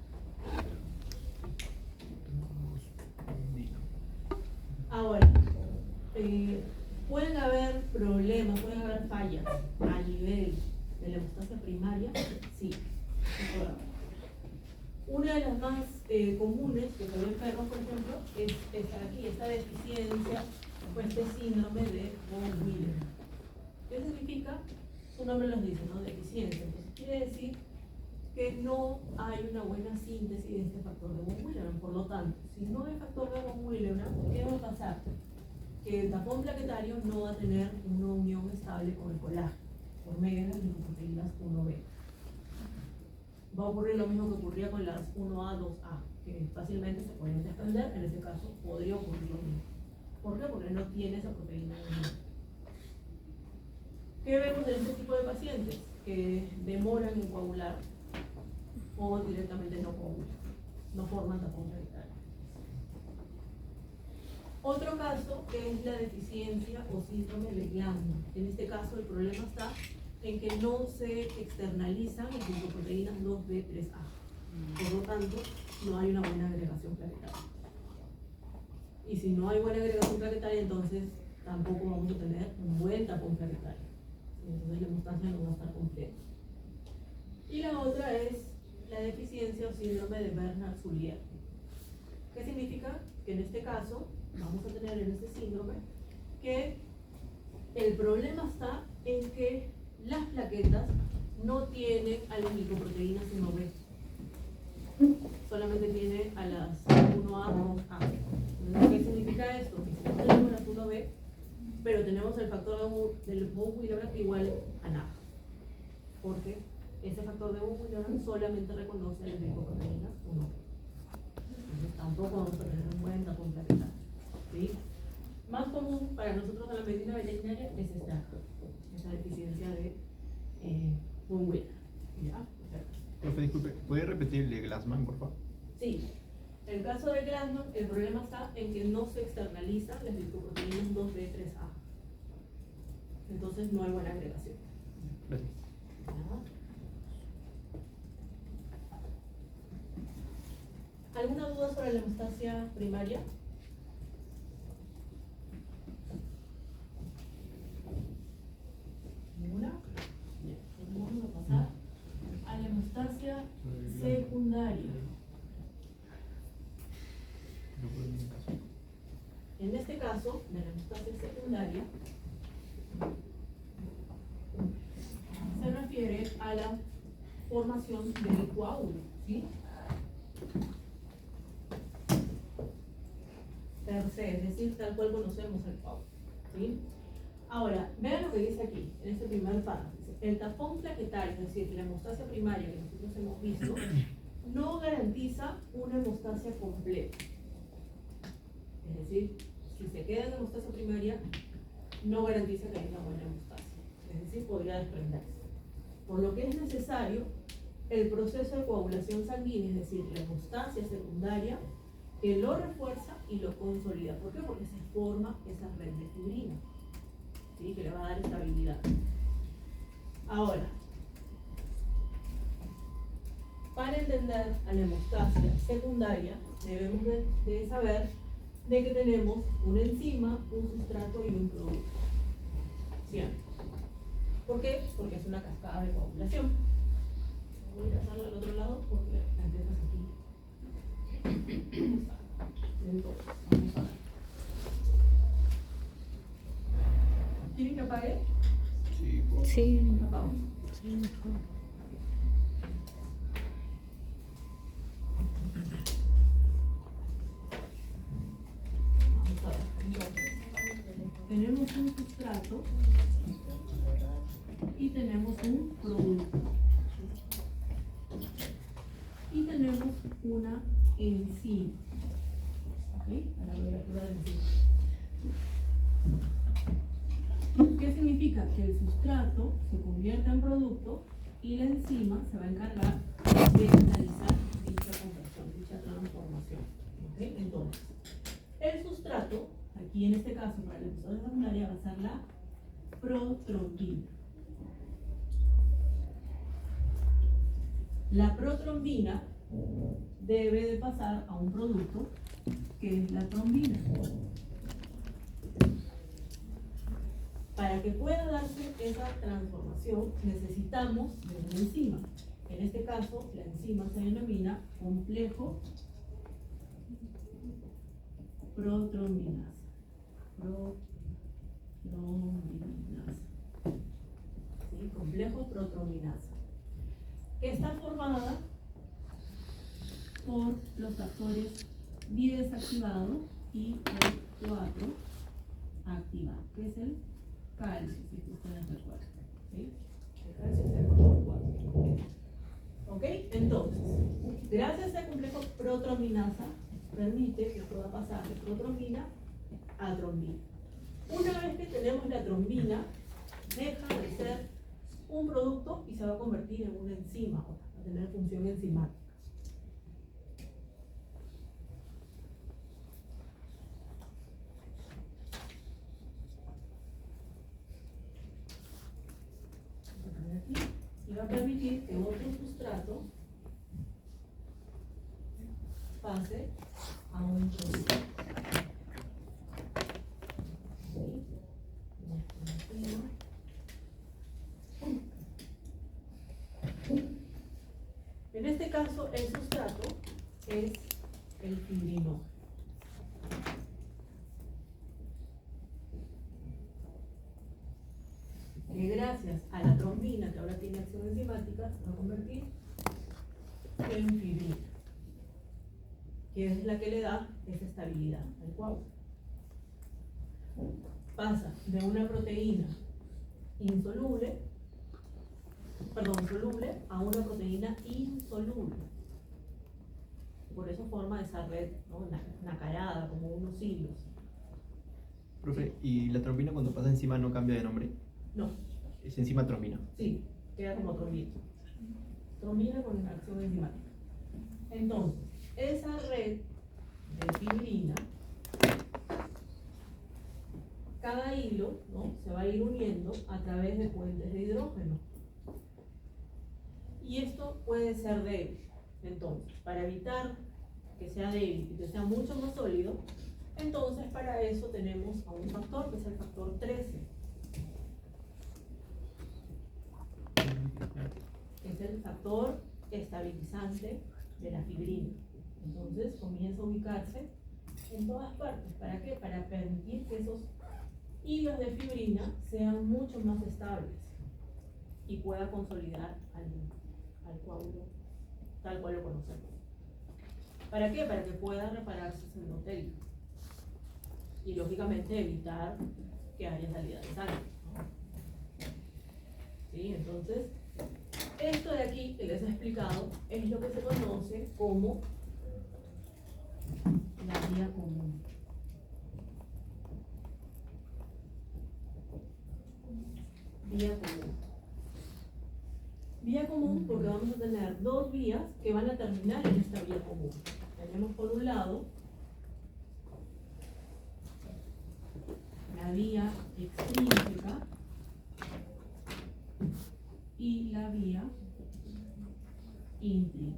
Ahora, pueden haber problemas, pueden haber fallas a nivel de la hemostasia primaria, sí, se puede haber. Una de las más comunes que se ve en perros, por ejemplo, es esta de aquí, esta deficiencia o este síndrome de von Willebrand. ¿Qué significa? Su nombre los dice, ¿no? Deficiencia. Entonces quiere decir que no hay una buena síntesis de este factor de von Willebrand. Por lo tanto, si no hay factor de von Willebrand, ¿qué va a pasar? Que el tapón plaquetario no va a tener una unión estable con el colágeno por medio de las glicoproteínas 1B. Va a ocurrir lo mismo que ocurría con las 1A, 2A, que fácilmente se pueden desprender. En este caso podría ocurrir lo mismo. ¿Por qué? Porque no tiene esa proteína de unión. ¿Qué vemos en este tipo de pacientes? Que demoran en coagular o directamente no coagulan, no forman tapón plaquetario. Otro caso es la deficiencia o síndrome de Glanzmann. En este caso el problema está en que no se externalizan las glicoproteínas 2B, 3A. Por lo tanto, no hay una buena agregación plaquetaria. Y si no hay buena agregación plaquetaria, entonces tampoco vamos a tener un buen tapón plaquetario. Entonces la hemostasia no va a estar completa. Y la otra es la deficiencia o síndrome de Bernard-Soulier. ¿Qué significa? Que en este caso vamos a tener en este síndrome que el problema está en que las plaquetas no tienen a las glicoproteínas 1B, solamente tiene a las 1A, 2A. ¿Qué significa esto? Que si no tenemos las 1B, pero tenemos el factor del von Willebrand igual a nada, porque ese factor de von Willebrand solamente reconoce las glicoproteínas 1B. Entonces tampoco vamos a tener un buen tapón plaquetario, ¿sí? Más común para nosotros en la medicina veterinaria es esa deficiencia de von Willebrand. ¿Ya? Profe, disculpe, ¿puede repetir el de Glanzmann, por favor? Sí. En el caso de Glanzmann, el problema está en que no se externalizan las glicoproteínas 2B, 3A. Entonces no hay buena agregación. Gracias. ¿Alguna duda sobre la hemostasia primaria? ¿Ninguna? Bien. Vamos a pasar a la hemostasia secundaria. En este caso, de la hemostasia secundaria, se refiere a la formación del coágulo, ¿sí? Per se, es decir, tal cual conocemos el coágulo, ¿sí? Ahora, vean lo que dice aquí, en este primer párrafo. El tapón plaquetario, es decir, la hemostasia primaria que nosotros hemos visto, no garantiza una hemostasia completa. Es decir, si se queda en la hemostasia primaria, no garantiza que haya una buena hemostasia. Es decir, podría desprenderse. Por lo que es necesario el proceso de coagulación sanguínea, es decir, la hemostasia secundaria, que lo refuerza y lo consolida. ¿Por qué? Porque se forma esa red de fibrina, ¿sí? Que le va a dar estabilidad. Ahora, para entender a la hemostasia secundaria, debemos de saber de que tenemos una enzima, un sustrato y un producto. Siempre. ¿Por qué? Porque es una cascada de coagulación. Voy a pasarlo al otro lado porque la empiezas aquí. Entonces, vamos a ver. ¿Quieren que apague? Sí, por favor. Sí. Apagamos. Sí, mejor. Vamos a ver. Entonces, tenemos un sustrato y tenemos un producto. Y tenemos una enzima. ¿Ok? A la abreviatura de enzima. ¿Qué significa? Que el sustrato se convierte en producto y la enzima se va a encargar de realizar dicha conversión, dicha transformación. ¿Ok? Entonces, el sustrato, aquí en este caso para la hemostasia secundaria, va a ser la protrombina. La protrombina debe de pasar a un producto que es la trombina. Para que pueda darse esa transformación necesitamos de una enzima. En este caso, la enzima se denomina complejo protrombinasa. ¿Sí? Complejo protrombinasa. Que está formada por los factores 10 activado y el 4 activado, que es el calcio, si ustedes recuerdan. ¿Sí? El calcio es el factor 4. ¿Ok? Entonces, gracias a este complejo protrombinasa, permite que pueda pasar de protrombina a trombina. Una vez que tenemos la trombina, deja de ser un producto y se va a convertir en una enzima, va a tener función enzimática. Aquí, y va a permitir que otro sustrato pase a un producto. En este caso, el sustrato es el fibrinógeno. Que gracias a la trombina, que ahora tiene acción enzimática, se va a convertir en fibrina, que es la que le da esa estabilidad al coágulo. Pasa de una proteína soluble a una proteína insoluble. Por eso forma esa red, ¿no? Nacarada, como unos hilos. Profe, ¿y la trombina cuando pasa encima no cambia de nombre? No, Es enzima trombina. sí, queda como trombina. Trombina con acción enzimática. Entonces, esa red de fibrina, cada hilo, ¿no? Se va a ir uniendo a través de puentes de hidrógeno. Y esto puede ser débil. Entonces, para evitar que sea débil y que sea mucho más sólido, entonces para eso tenemos a un factor que es el factor 13. Es el factor estabilizante de la fibrina. Entonces comienza a ubicarse en todas partes. ¿Para qué? Para permitir que esos hilos de fibrina sean mucho más estables y pueda consolidar al coágulo tal cual lo conocemos. ¿Para qué? Para que pueda repararse ese endotelio y lógicamente evitar que haya salida de sangre, ¿no? ¿Sí? Entonces, esto de aquí que les he explicado es lo que se conoce como la vía común. Vía común. Vía común porque vamos a tener dos vías que van a terminar en esta vía común. Tenemos por un lado la vía extrínseca y la vía intrínseca.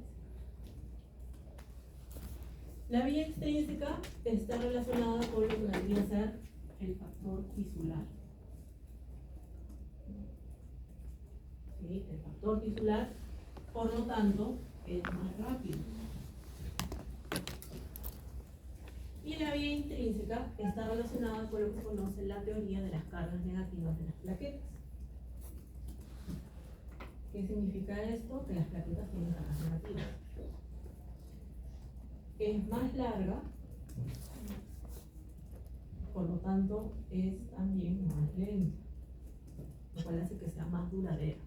La vía extrínseca está relacionada con lo que vendría a ser el factor tisular. ¿Sí? El factor tisular, por lo tanto, es más rápido. Y la vía intrínseca está relacionada con lo que se conoce la teoría de las cargas negativas de las plaquetas. ¿Qué significa esto? Que las plaquetas tienen cargas negativas. Es más larga, por lo tanto es también más lenta, lo cual hace que sea más duradera.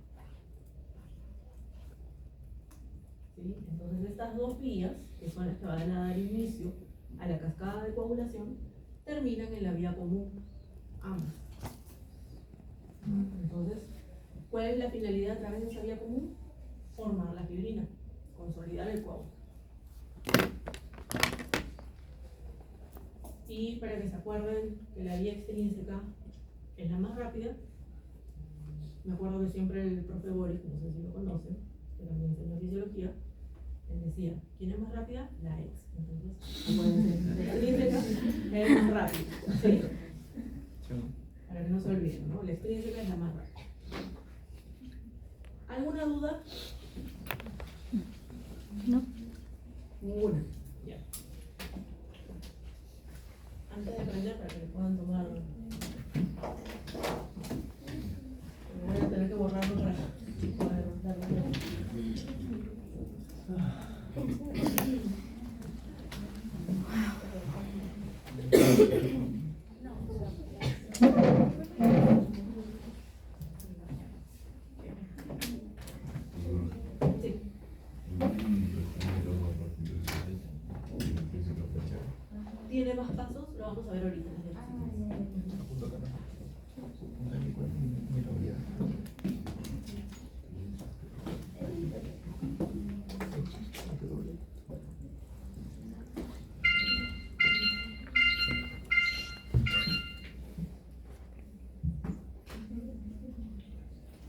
¿Sí? Entonces estas dos vías, que son las que van a dar inicio a la cascada de coagulación, terminan en la vía común, ambas. Entonces, ¿cuál es la finalidad a través de esa vía común? Formar la fibrina, consolidar el coágulo. Y para que se acuerden que la vía extrínseca es la más rápida, me acuerdo que siempre el profe Boris, no sé si lo conocen, que también enseñó fisiología, él decía, ¿quién es más rápida? La ex. Entonces, la extrínseca es más rápida, ¿sí? Para que no se olviden, ¿no? La extrínseca es la más rápida. ¿Alguna duda? No. Ninguna. Ya. Antes de aprender, para que le puedan tomar. Voy a tener que borrarlo para poder darle. Tiene más pasos, lo vamos a ver ahorita.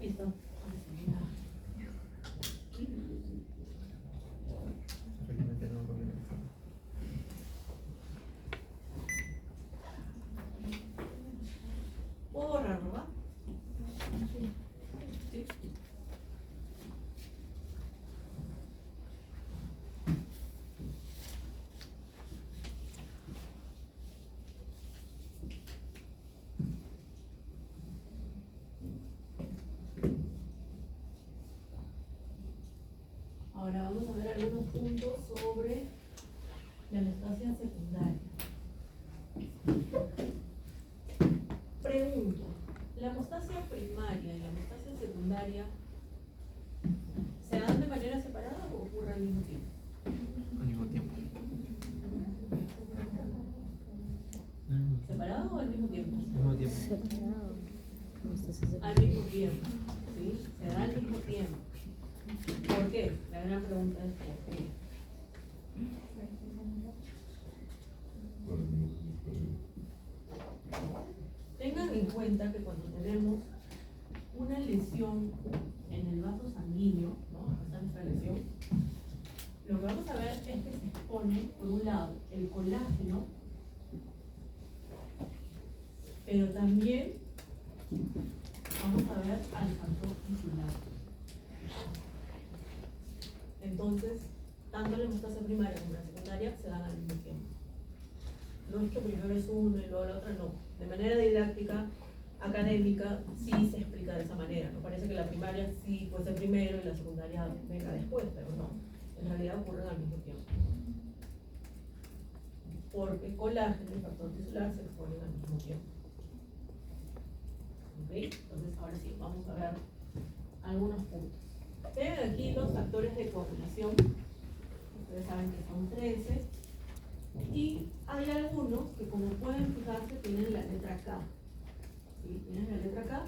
Listo. ¿Puedo borrarlo, va? Sí. Ahora vamos a ver algunos puntos sobre la hemostasia secundaria. Pregunto, ¿la hemostasia primaria y la hemostasia secundaria se dan de manera separada o ocurre al mismo tiempo? Al mismo tiempo. ¿Separado o al mismo tiempo? Al mismo tiempo. Separado. Al mismo tiempo, ¿sí? Se da al mismo tiempo. ¿Por qué? La gran pregunta es ¿por qué? Tengan en cuenta que cuando tenemos una lesión en el vaso sanguíneo, ¿no? Acá está nuestra lesión, lo que vamos a ver es que se expone, por un lado, el colágeno, pero también vamos a ver al factor tisular. Entonces, tanto la hemostasia primaria como la secundaria se dan al mismo tiempo. No es que primero es uno y luego la otra, no. De manera didáctica, académica, sí se explica de esa manera. No parece que la primaria sí fuese primero y la secundaria venga después, pero no. En realidad ocurren al mismo tiempo. Porque el colágeno y el factor tisular se exponen al mismo tiempo. ¿Ok? Entonces, ahora sí, vamos a ver algunos puntos. Vean aquí los factores de coagulación. Ustedes saben que son 13. Y hay algunos que, como pueden fijarse, tienen la letra K. ¿Sí? Tienen la letra K.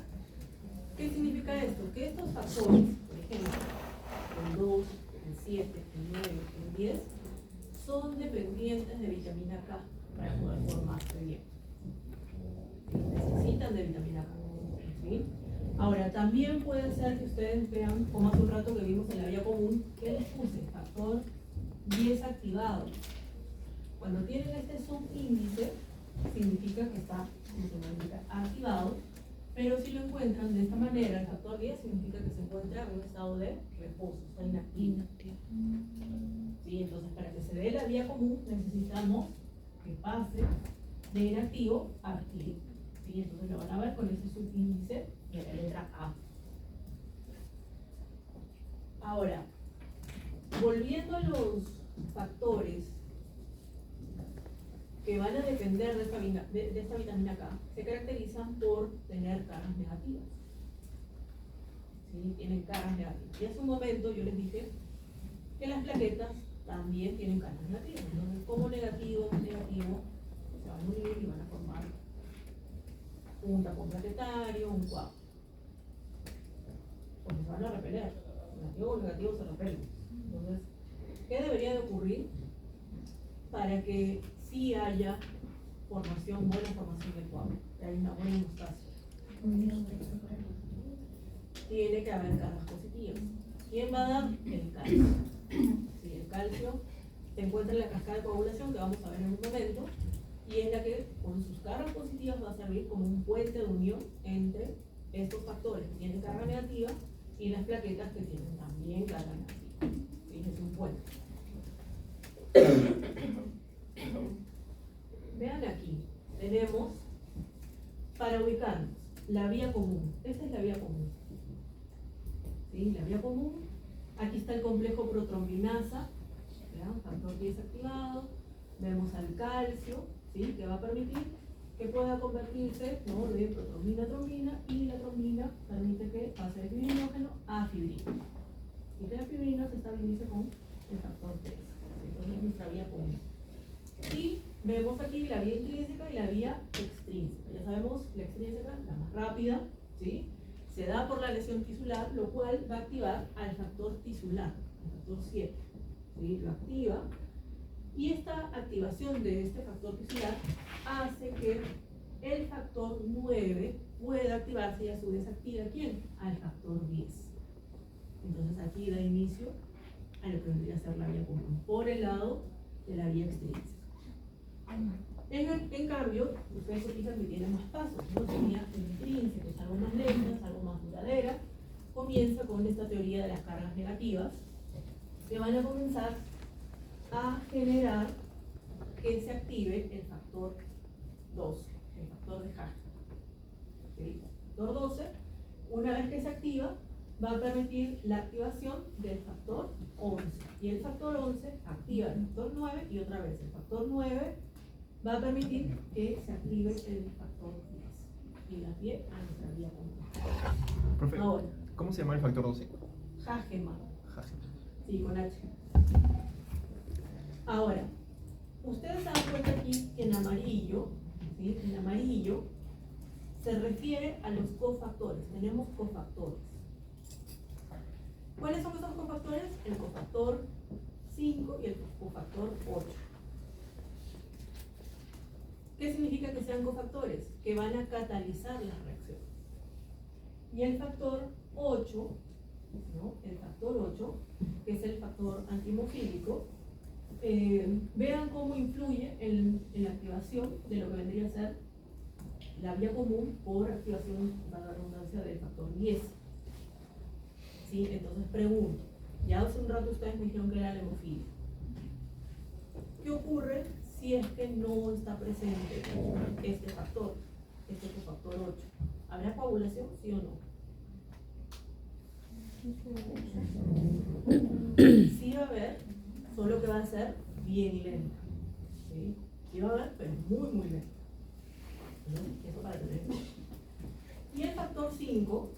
¿Qué significa esto? Que estos factores, por ejemplo, el 2, el 7, el 9, el 10, son dependientes de vitamina K para poder formarse bien. Necesitan de vitamina K. ¿Sí? Ahora, también puede ser que ustedes vean, como hace un rato que vimos en la vía común, que les puse factor 10 activado. Cuando tienen este subíndice, significa que está funcionalmente activado, pero si lo encuentran de esta manera, el factor 10 significa que se encuentra en un estado de reposo, está inactivo. ¿Sí? Entonces, para que se dé la vía común, necesitamos que pase de inactivo a activo. ¿Sí? Entonces lo van a ver con ese subíndice de la letra A. Ahora, volviendo a los factores que van a depender de esta vitamina K, se caracterizan por tener cargas negativas. ¿Sí? Tienen cargas negativas. Y hace un momento yo les dije que las plaquetas también tienen cargas negativas. Entonces, como negativo, se van a unir y van a formar un tapón plaquetario, un coágulo. Porque se van a repeler. Negativo con negativo se repelen. Entonces, ¿qué debería de ocurrir para que sí haya buena formación del coágulo? Que haya una buena hemostasia. Tiene que haber cargas positivas. ¿Quién va a dar? El calcio. Sí, el calcio se encuentra en la cascada de coagulación que vamos a ver en un momento, y es la que con sus cargas positivas va a servir como un puente de unión entre estos factores que tienen carga negativa y las plaquetas que tienen también carga negativa. ¿Sí? Es un puente. Vean aquí, tenemos, para ubicarnos, la vía común. Esta es la vía común. ¿Sí? La vía común. Aquí está el complejo protrombinasa, ¿vean? Factor 10 activado. Vemos al calcio, ¿sí? Que va a permitir que pueda convertirse, ¿no?, de protrombina a trombina, y la trombina permite que pase de fibrinógeno a fibrina. Y que la fibrina se estabilice con el factor 3. Entonces es nuestra vía común. Y vemos aquí la vía intrínseca y la vía extrínseca. Ya sabemos, la extrínseca, la más rápida, ¿sí? Se da por la lesión tisular, lo cual va a activar al factor tisular, el factor 7. ¿Sí? Lo activa. Y esta activación de este factor tisular hace que el factor 9 pueda activarse y a su vez activa ¿quién? Al factor 10. Entonces aquí da inicio a lo que vendría a ser la vía común, por el lado de la vía extrínseca. En cambio, ustedes se fijan que tiene más pasos, ¿no? Sería intrínseca, es algo más lenta, es algo más duradera. Comienza con esta teoría de las cargas negativas, que van a comenzar a generar que se active el factor 12, el factor de Hage. ¿Sí? El factor 12, una vez que se activa, va a permitir la activación del factor 11. Y el factor 11 activa el factor 9 y otra vez el factor 9 va a permitir que se active el factor 10. Y da pie a nuestra vía común. Profe, ahora, ¿cómo se llama el factor 12? Hageman. Hageman. Sí, con H. Ahora, ustedes se dan cuenta aquí que en amarillo, ¿sí? En amarillo se refiere a los cofactores. Tenemos cofactores. ¿Cuáles son esos cofactores? El cofactor 5 y el cofactor 8. ¿Qué significa que sean cofactores? Que van a catalizar las reacciones. Y el factor 8, ¿no? El factor 8, que es el factor antihemofílico, vean cómo influye en la activación de lo que vendría a ser la vía común por activación, para la redundancia, del factor 10. ¿Sí? Entonces pregunto, ya hace un rato ustedes me dijeron que era la hemofilia. ¿Qué ocurre si es que no está presente este factor, este cofactor 8? ¿Habrá coagulación, sí o no? Sí va a haber, solo que va a ser bien lenta. ¿Sí? Sí va a haber, pero muy, muy lenta. ¿Sí? Eso para tener. Y el factor 5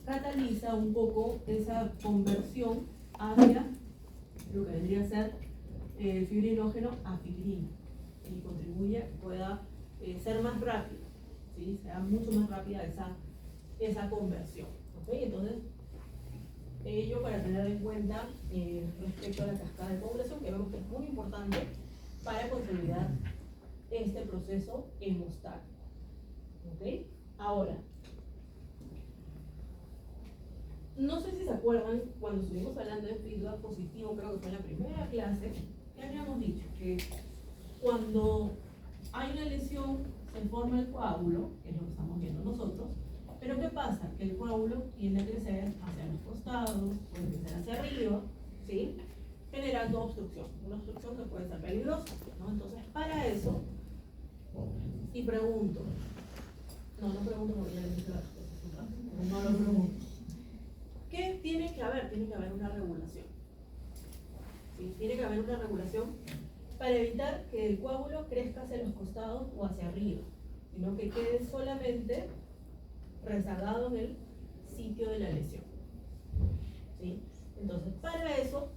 cataliza un poco esa conversión hacia lo que vendría a ser el fibrinógeno a fibrina, y contribuye a que pueda ser más rápido, ¿sí? Sea mucho más rápida esa conversión. ¿Okay? Entonces, Ello para tener en cuenta respecto a la cascada de coagulación, que vemos que es muy importante para consolidar este proceso hemostático. ¿Ok? Ahora, no sé si se acuerdan cuando estuvimos hablando de feedback positivo, creo que fue en la primera clase, que habíamos dicho que cuando hay una lesión se forma el coágulo, que es lo que estamos viendo nosotros, pero ¿qué pasa? Que el coágulo tiende a crecer hacia los costados, puede crecer hacia arriba, ¿sí? Generando obstrucción, una obstrucción que puede ser peligrosa, ¿no? Entonces, para eso, y pregunto, no pregunto porque ya les dije la respuesta, no lo pregunto. ¿Qué tiene que haber? Tiene que haber una regulación. ¿Sí? Tiene que haber una regulación para evitar que el coágulo crezca hacia los costados o hacia arriba, sino que quede solamente rezagado en el sitio de la lesión. ¿Sí? Entonces, para eso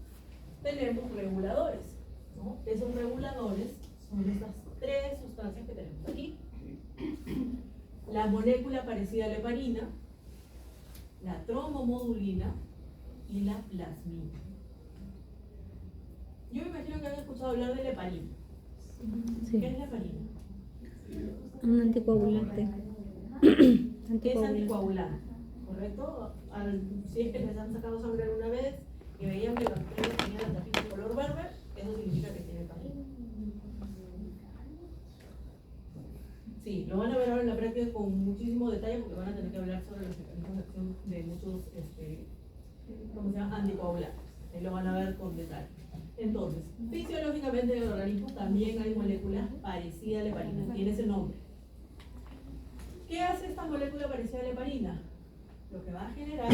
tenemos reguladores, ¿no? Esos reguladores son estas tres sustancias que tenemos aquí. La molécula parecida a la heparina, la trombomodulina y la plasmina. Yo me imagino que han escuchado hablar de la heparina. Sí. ¿Qué es la heparina? Un anticoagulante. Es anticoagulante, ¿correcto? Si es que les han sacado sangre alguna vez y veían que los bacterias tenían la tapita de color verde, eso significa que tiene heparina. Sí, lo van a ver ahora en la práctica con muchísimo detalle porque van a tener que hablar sobre los mecanismos de acción de muchos ¿cómo se llama? Anticoagulantes. Ahí lo van a ver con detalle. Entonces, fisiológicamente en el organismo también hay moléculas parecidas a la heparina, tiene ese nombre. ¿Qué hace esta molécula parecida a la heparina? Lo que va a generar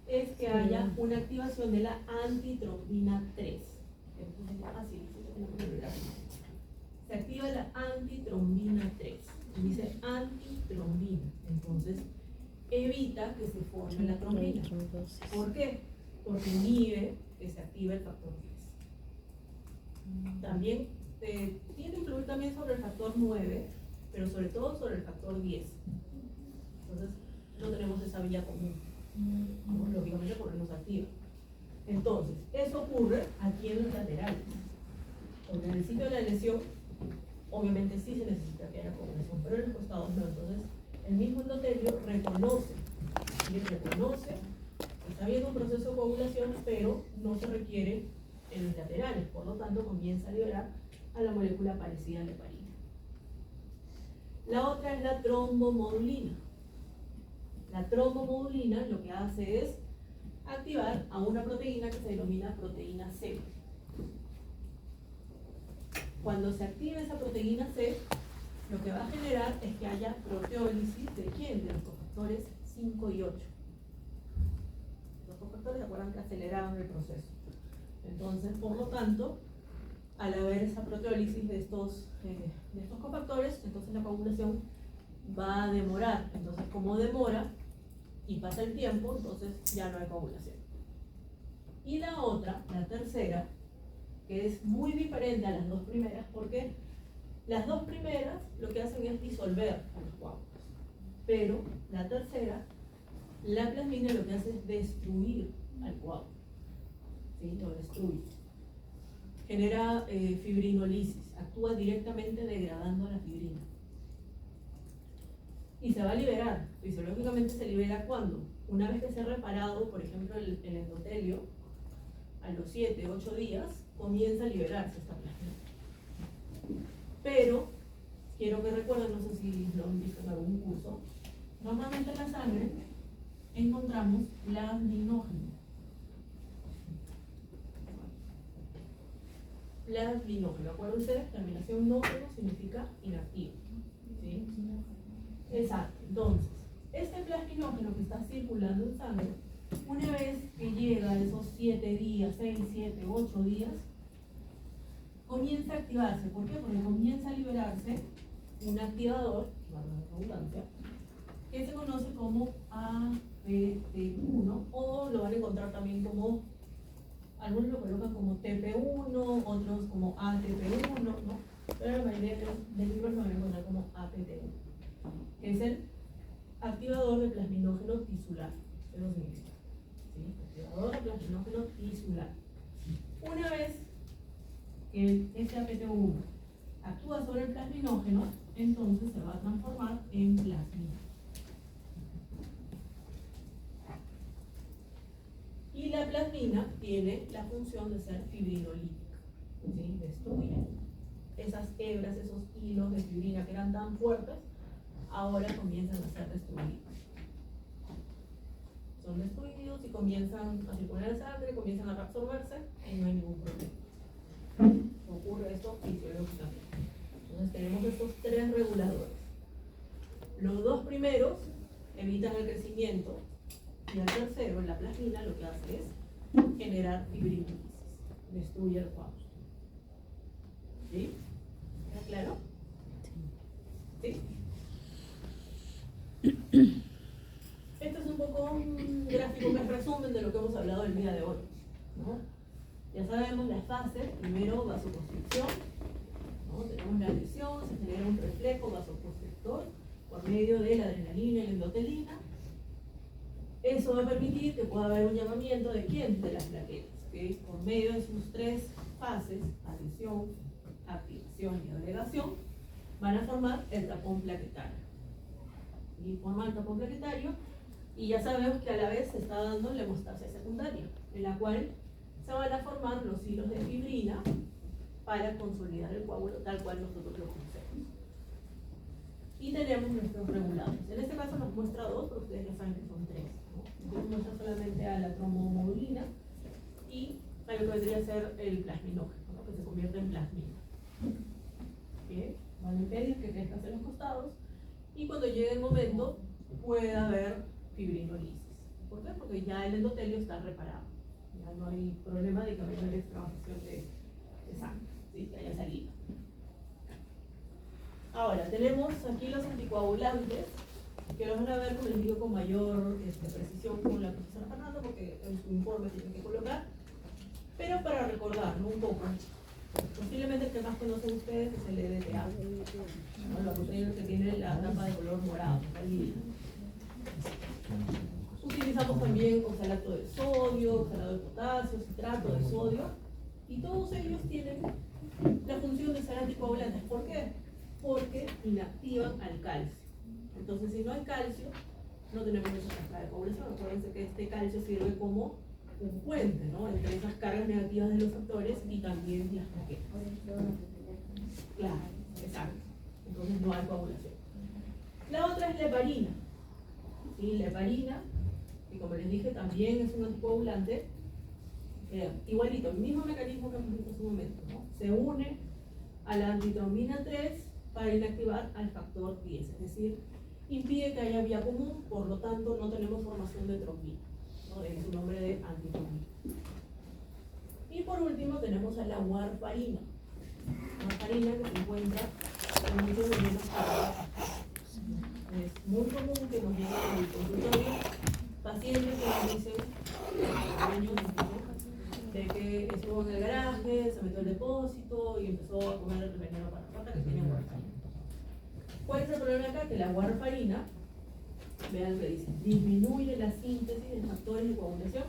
es que haya una activación de la antitrombina 3. Se activa la antitrombina 3. Y dice antitrombina. Entonces, evita que se forme la trombina. ¿Por qué? Porque inhibe que se active el factor 10. También tiene que influir también sobre el factor 9, pero sobre todo sobre el factor 10. Entonces, no tenemos esa vía común, ¿no? Lógicamente porque no se activa. Entonces, eso ocurre aquí en los laterales. Porque en el sitio de la lesión, obviamente sí se necesita que haya coagulación, pero en los costados no. Entonces, el mismo endotelio reconoce que está habiendo un proceso de coagulación, pero no se requiere en los laterales. Por lo tanto, comienza a liberar a la molécula parecida a la heparina. La otra es la trombomodulina. La trombomodulina lo que hace es activar a una proteína que se denomina proteína C. Cuando se activa esa proteína C, lo que va a generar es que haya proteólisis de ¿quién? De los cofactores 5 y 8. Los cofactores, ¿se acuerdan que aceleraban el proceso? Entonces, por lo tanto, al haber esa proteólisis de estos cofactores, entonces la coagulación va a demorar. Entonces, como demora y pasa el tiempo, entonces ya no hay coagulación. Y la otra, la tercera, que es muy diferente a las dos primeras, porque las dos primeras lo que hacen es disolver a los coágulos, pero la tercera, la plasmina, lo que hace es destruir al coágulo, ¿sí? Lo destruye. Genera fibrinolisis, actúa directamente degradando la fibrina. Y se va a liberar, fisiológicamente se libera cuando, una vez que se ha reparado, por ejemplo, el endotelio, a los 7, 8 días, comienza a liberarse esta plasmina. Pero, quiero que recuerden, no sé si lo han visto en algún curso, normalmente en la sangre encontramos plasminógeno. Plasminógeno, acuérdense, terminación nógeno significa inactivo, ¿sí? Exacto. Entonces, este plasminógeno que está circulando en sangre, una vez que llega a esos 7 días, 6, 7, 8 días, comienza a activarse. ¿Por qué? Porque comienza a liberarse un activador, valga la redundancia, que se conoce como APT1, o lo van a encontrar también como, algunos lo colocan como TP1, otros como ATP1, ¿no? Pero la mayoría de libros lo van a encontrar como APT1, que es el activador de plasminógeno tisular. Eso significa. ¿sí? Activador plasminógeno tisular. Una vez que el SAPT1 actúa sobre el plasminógeno, entonces se va a transformar en plasmina. Y la plasmina tiene la función de ser fibrinolítica, ¿sí? Destruye esas hebras, esos hilos de fibrina que eran tan fuertes, ahora comienzan a ser destruidos. Son destruidos y comienzan a circular en sangre, comienzan a reabsorberse y no hay ningún problema. Ocurre esto fisiológicamente. Entonces tenemos estos tres reguladores. Los dos primeros evitan el crecimiento y el tercero, la plasmina, lo que hace es generar fibrinólisis, destruye el coágulo. ¿Sí? ¿Está claro? ¿Sí? Este es un poco un gráfico que es resumen de lo que hemos hablado el día de hoy, ¿no? Ya sabemos las fases: primero vasoconstricción, ¿no? Tenemos la lesión, se genera un reflejo vasoconstrictor por medio de la adrenalina y la endotelina. Eso va a permitir que pueda haber un llamamiento de quién, de las plaquetas, ¿okay? Por medio de sus tres fases: adhesión, activación y agregación, van a formar el tapón plaquetario. Y forma el tapón plaquetario, y ya sabemos que a la vez se está dando la hemostasia secundaria, en la cual se van a formar los hilos de fibrina para consolidar el coágulo tal cual nosotros lo conocemos. Y tenemos nuestros reguladores. En este caso nos muestra dos, pero ustedes ya saben que son tres, ¿no? Nos muestra solamente a la trombomodulina y a lo que vendría a ser el plasminógeno, ¿no? Que se convierte en plasmina. ¿Okay? Van a impedir que crezcan hacia los costados y cuando llegue el momento puede haber fibrinolisis. ¿Por qué? Porque ya el endotelio está reparado. Ya no hay problema de que haya extravasación de sangre, ¿sí? Que haya salido. Ahora, tenemos aquí los anticoagulantes, que los van a ver, como les digo, con mayor precisión con la profesora Fernando, porque en su informe tienen que colocar. Pero para recordar, ¿no? Un poco, posiblemente el que más conocen ustedes es el EDTA, ¿no? Los proteínas que tienen la tapa de color morado, la lila. Utilizamos también oxalato de sodio, oxalato de potasio, citrato de sodio, y todos ellos tienen la función de ser anticoagulantes. ¿Por qué? Porque inactivan al calcio. Entonces, si no hay calcio, no tenemos esa cascada de coagulación. Acuérdense que este calcio sirve como un puente, ¿no? Entre esas cargas negativas de los factores y también las plaquetas. Claro, exacto. Entonces no hay coagulación. La otra es la heparina. ¿Sí? La heparina, que como les dije, también es un anticoagulante. Igualito, el mismo mecanismo que hemos visto hace un momento, ¿no? Se une a la antitrombina 3 para inactivar al factor 10, es decir, impide que haya vía común, por lo tanto no tenemos formación de trombina, ¿no? Es su nombre de antitrombina. Y por último tenemos a la warfarina. Warfarina que se encuentra en muchos venenos cardíacos. Es muy común que nos lleguen al consultorio pacientes que nos dicen años de que estuvo en el garaje, se metió al depósito y empezó a comer el veneno para rata que tenía warfarina. ¿Cuál es el problema acá? Que la warfarina, vean lo que dice, disminuye la síntesis de factores de coagulación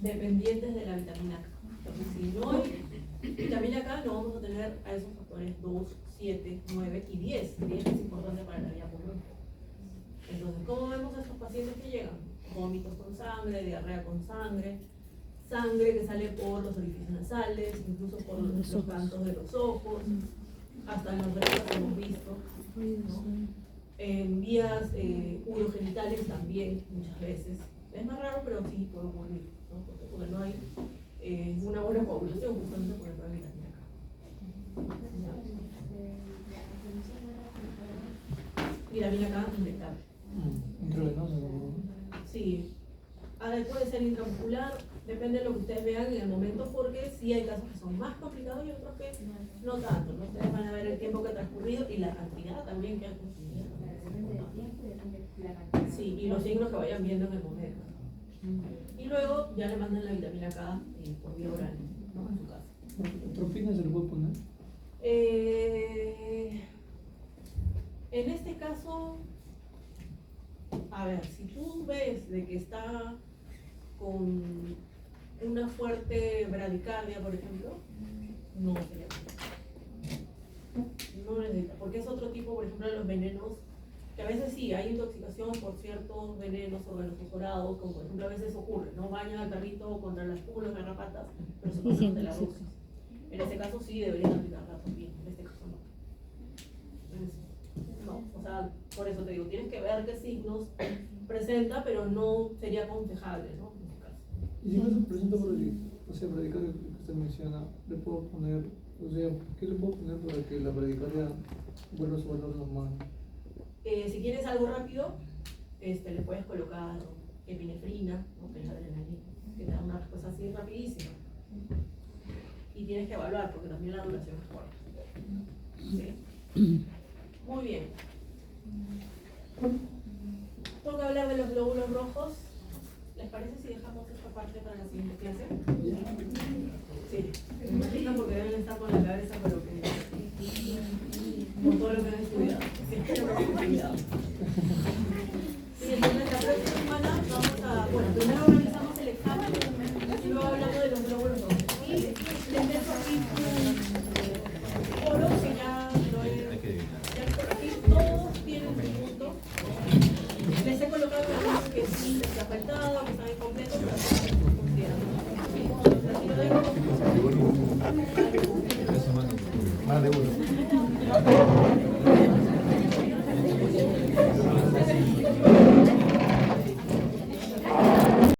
dependientes de la vitamina K. Entonces, si no hay vitamina K, no vamos a tener a esos factores 2, 7, 9 y 10. 10 es importante para la vía común. Entonces, ¿cómo vemos a estos pacientes que llegan? Vómitos con sangre, diarrea con sangre, sangre que sale por los orificios nasales, incluso por los cantos de los ojos, hasta en los brazos que hemos visto, ¿no? En vías urogenitales también, muchas veces. Es más raro, pero sí puede ocurrir, ¿no? Porque no hay una buena coagulación, justamente por el problema de vitamina K. Vitamina K inyectable. Sí. Puede ser intramuscular, depende de lo que ustedes vean en el momento, porque sí hay casos que son más complicados y otros que no tanto, ¿no? Ustedes van a ver el tiempo que ha transcurrido y la cantidad también que ha consumido. Sí, y los signos que vayan viendo en el momento. Y luego ya le mandan la vitamina K por vía oral, ¿no? En su casa. ¿Atropina se le puede poner? En este caso, a ver, si tú ves de que está con una fuerte bradicardia, por ejemplo, no sería no necesita, porque es otro tipo, por ejemplo, de los venenos, que a veces sí, hay intoxicación por ciertos venenos organofosforados, como por ejemplo a veces ocurre, ¿no? Bañan al perrito contra las pulgas, garrapatas, pero se pasan de la dosis. En ese caso sí deberían aplicarla también, en este caso no. Entonces, no, o sea, por eso te digo, tienes que ver qué signos presenta, pero no sería aconsejable, ¿no? En este caso. Y si no se presenta por el, o sea, bradicardia que usted menciona, le puedo poner, o sea, ¿qué le puedo poner para que la bradicardia vuelva a su valor normal? Si quieres algo rápido, le puedes colocar epinefrina, ¿no? Que es la adrenalina, que te da una respuesta así rapidísima. Y tienes que evaluar, porque también la duración es corta. ¿Sí? Muy bien. Toca hablar de los glóbulos rojos. ¿Les parece si dejamos esta parte para la siguiente clase? Sí, me imagino porque deben estar con la cabeza con lo que con todo lo que han estudiado. Sí, espero que hayan estudiado. Sí, entonces la próxima semana vamos a, bueno, primero organizamos el examen y luego hablamos de los glóbulos rojos. Y les dejo aquí un foro que ya lo he, aquí todos tienen su punto. Les he colocado algunos que sí les ha faltado, que están incompletos, pero aquí lo dejo.